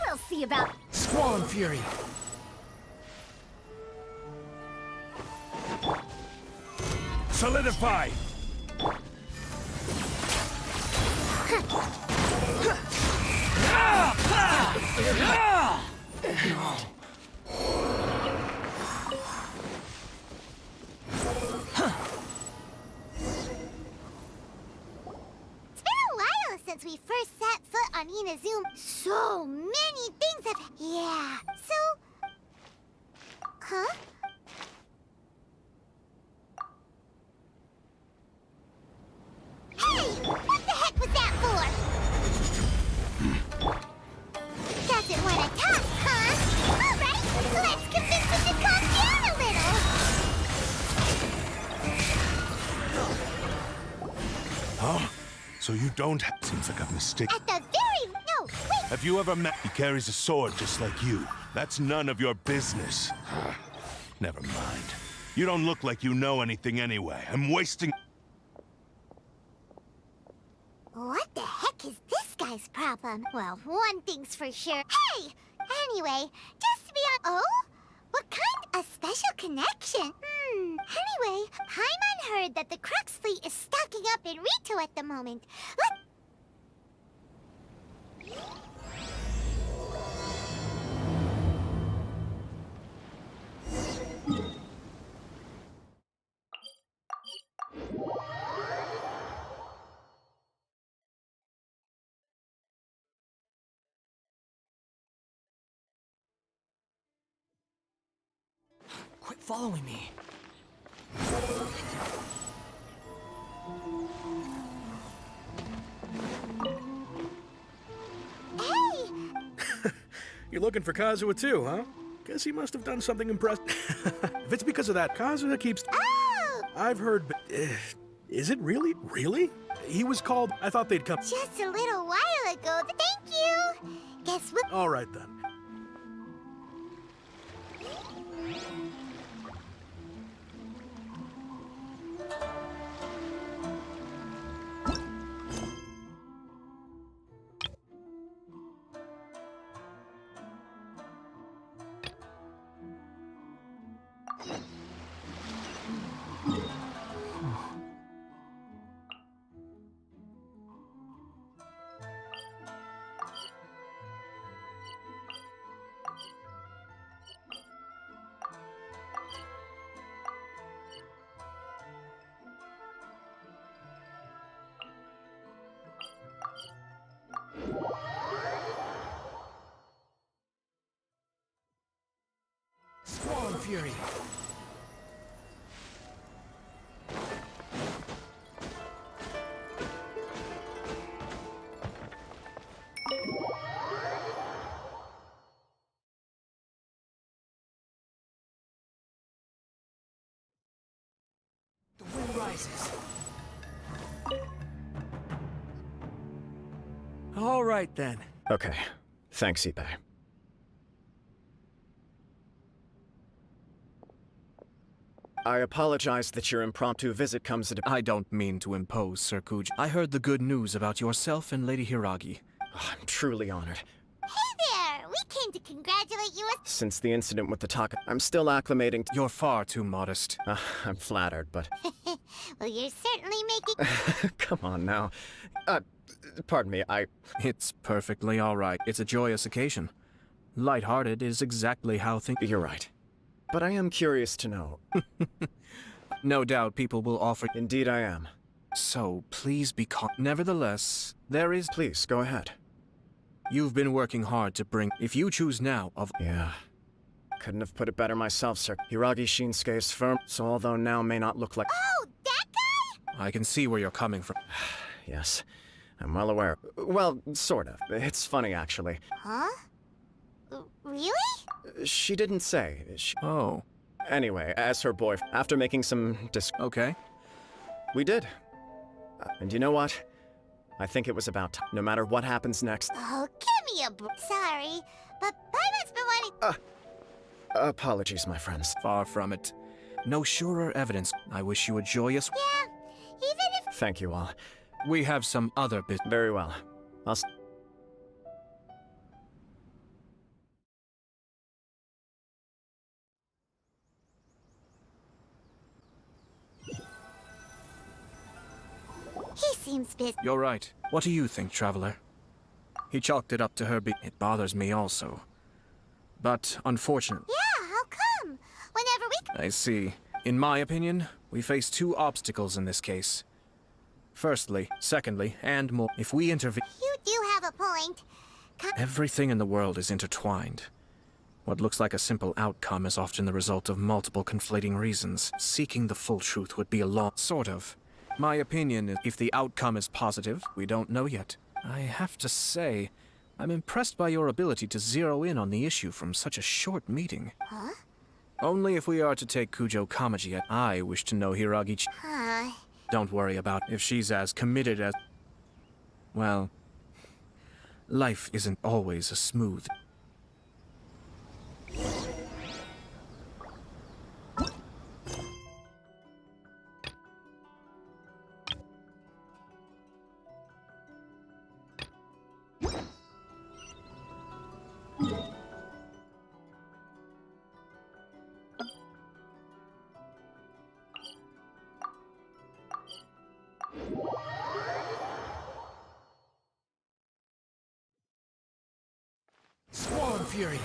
We'll see about... Squall and Fury! Solidify! It's been a while since we first set foot on Inazuma. So many things have... Yeah, so... Huh? Hey! What the heck was that for? Doesn't want to talk, huh? Alright, let's convince him to calm down a little. Huh? So you don't have... Seems like a mistake. At the very... No, wait! Have you ever met... He carries a sword just like you. That's none of your business. Never mind. You don't look like you know anything anyway. I'm wasting... What the heck is this guy's problem? Well, one thing's for sure. Hey! Anyway, just to be on... Oh? What kind? A special connection? Anyway, Paimon heard that the Crux fleet is stocking up in Rito at the moment. Quit following me. Hey! You're looking for Kazuha too, huh? Guess he must have done something impressive. If it's because of that, Kazuha keeps... Oh! I've heard... is it really? Really? He was called... I thought they'd come... Just a little while ago. Thank you! Guess what? All right, then. fury. The wind rises. All right then. Okay. Thanks, Ipe. I apologize that your impromptu visit comes at a— I don't mean to impose, Sir Kuj. I heard the good news about yourself and Lady Hiragi. I'm truly honored. Hey there! We came to congratulate you. Since the incident with the Taka, I'm still acclimating You're far too modest. I'm flattered, but— Well, you're certainly making... Come on now. Pardon me, It's perfectly all right. It's a joyous occasion. Lighthearted is exactly how things— You're right. But I am curious to know. No doubt people will offer— Indeed I am. So, please be calm. Nevertheless, there is— Please, go ahead. You've been working hard to bring— If you choose now of— Yeah. Couldn't have put it better myself, sir. Hiragi Shinsuke is firm, so although now may not look like— Oh, that guy? I can see where you're coming from. Yes, I'm well aware. Well, sort of. It's funny, actually. Huh? Really? She didn't say. Oh. Anyway, as her boyfriend, after making some Okay. We did. And you know what? I think it was about time. No matter what happens next. Oh, give me a Sorry, but Paimon's been wanting... Apologies, my friends. Far from it. No surer evidence. I wish you a joyous— Yeah, even if... Thank you all. We have some other business. Very well. I'll... He seems busy. You're right. What do you think, Traveler? He chalked it up to her It bothers me also. But, unfortunately— Yeah, how come? Whenever we... I see. In my opinion, we face two obstacles in this case. Firstly, secondly, and more, if we intervene— You do have a point. Everything in the world is intertwined. What looks like a simple outcome is often the result of multiple conflating reasons. Seeking the full truth would be a long— Sort of. My opinion is, if the outcome is positive, we don't know yet. I have to say, I'm impressed by your ability to zero in on the issue from such a short meeting. Huh? Only if we are to take Kujo Kamaji at— I wish to know Hiragi. Don't worry about if she's as committed as— Well, life isn't always a smooth— Swarm Fury.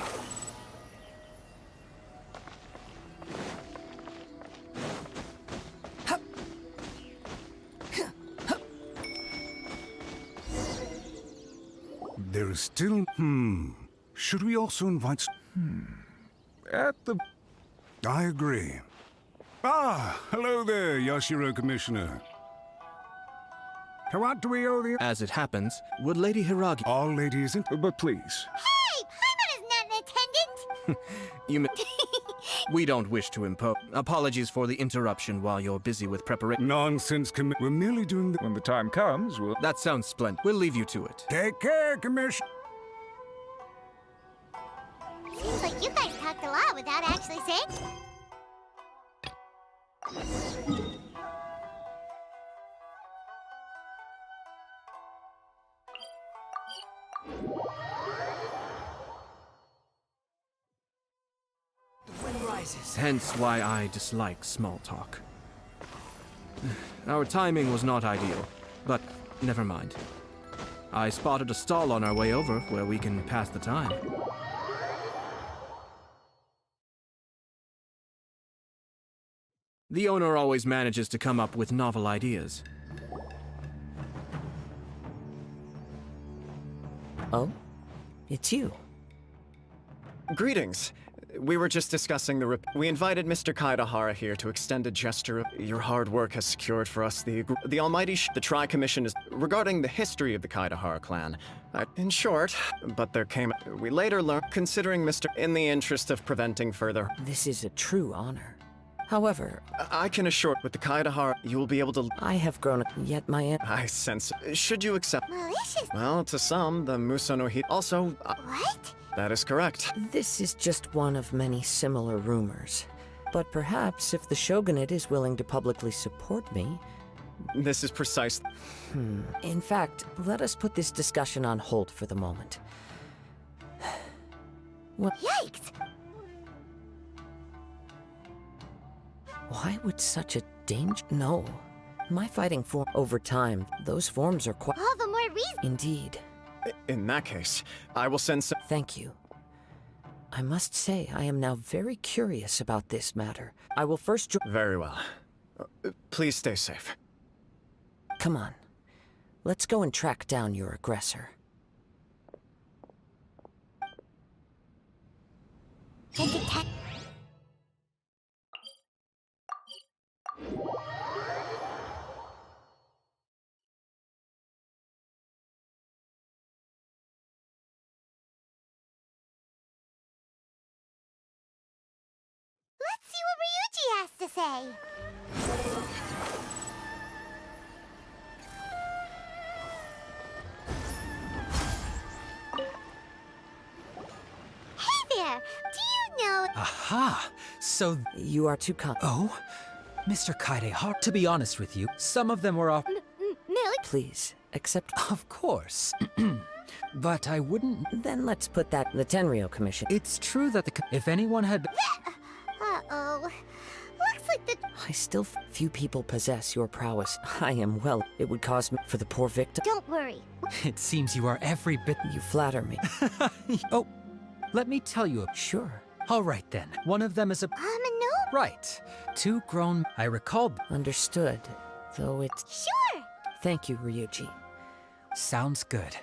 There is still... Should we also invite... At the... I agree. Ah, hello there, Yashiro Commissioner. To what do we owe the... As it happens, would Lady Hiragi— All ladies in... But please. Hey, Paimon is not an attendant! You may— We don't wish to impose— Apologies for the interruption while you're busy with preparation. Nonsense, We're merely doing the... When the time comes, we'll... That sounds splendid. We'll leave you to it. Take care, Commissioner. Seems like you guys talked a lot without actually saying... Hence why I dislike small talk. Our timing was not ideal, but never mind. I spotted a stall on our way over where we can pass the time. The owner always manages to come up with novel ideas. Oh? It's you. Greetings. We were just discussing we invited Mr. Kaidahara here to extend a gesture your hard work has secured for us the almighty the Tri-Commission is regarding the history of the Kaidahara clan. In short, but we later learned, considering in the interest of preventing further. This is a true honor. However, I can assure with the Kaidahara, you will be able to. I have grown up, yet my I sense. Should you accept? Malicious. Well, to some, the Musanohi also. What? That is correct. This is just one of many similar rumors. But perhaps if the Shogunate is willing to publicly support me... This is precise. In fact, let us put this discussion on hold for the moment. Yikes! Why would such a danger... No. My fighting form... Over time, those forms are quite... All the more reason... Indeed. In that case, I will send some... Thank you. I must say, I am now very curious about this matter. I will first... Very well. Please stay safe. Come on. Let's go and track down your aggressor. Let's see what Ryuji has to say. Hey there! Do you know... Aha! So... You are too kind. Oh? Mr. Kaidehara, to be honest with you, some of them were off... Millie? Please, accept... Of course. But I wouldn't... Then let's put that in the Tenryo Commission. It's true that if anyone had... Uh-oh. Looks like the... I still few people possess your prowess. I am well. It would cause me for the poor victim. Don't worry. It seems you are every bit... You flatter me. Oh, let me tell you... Sure. All right then. One of them is a... no. Right. 2 grown... I recall... Understood. Though it's... Sure. Thank you, Ryuji. Sounds good.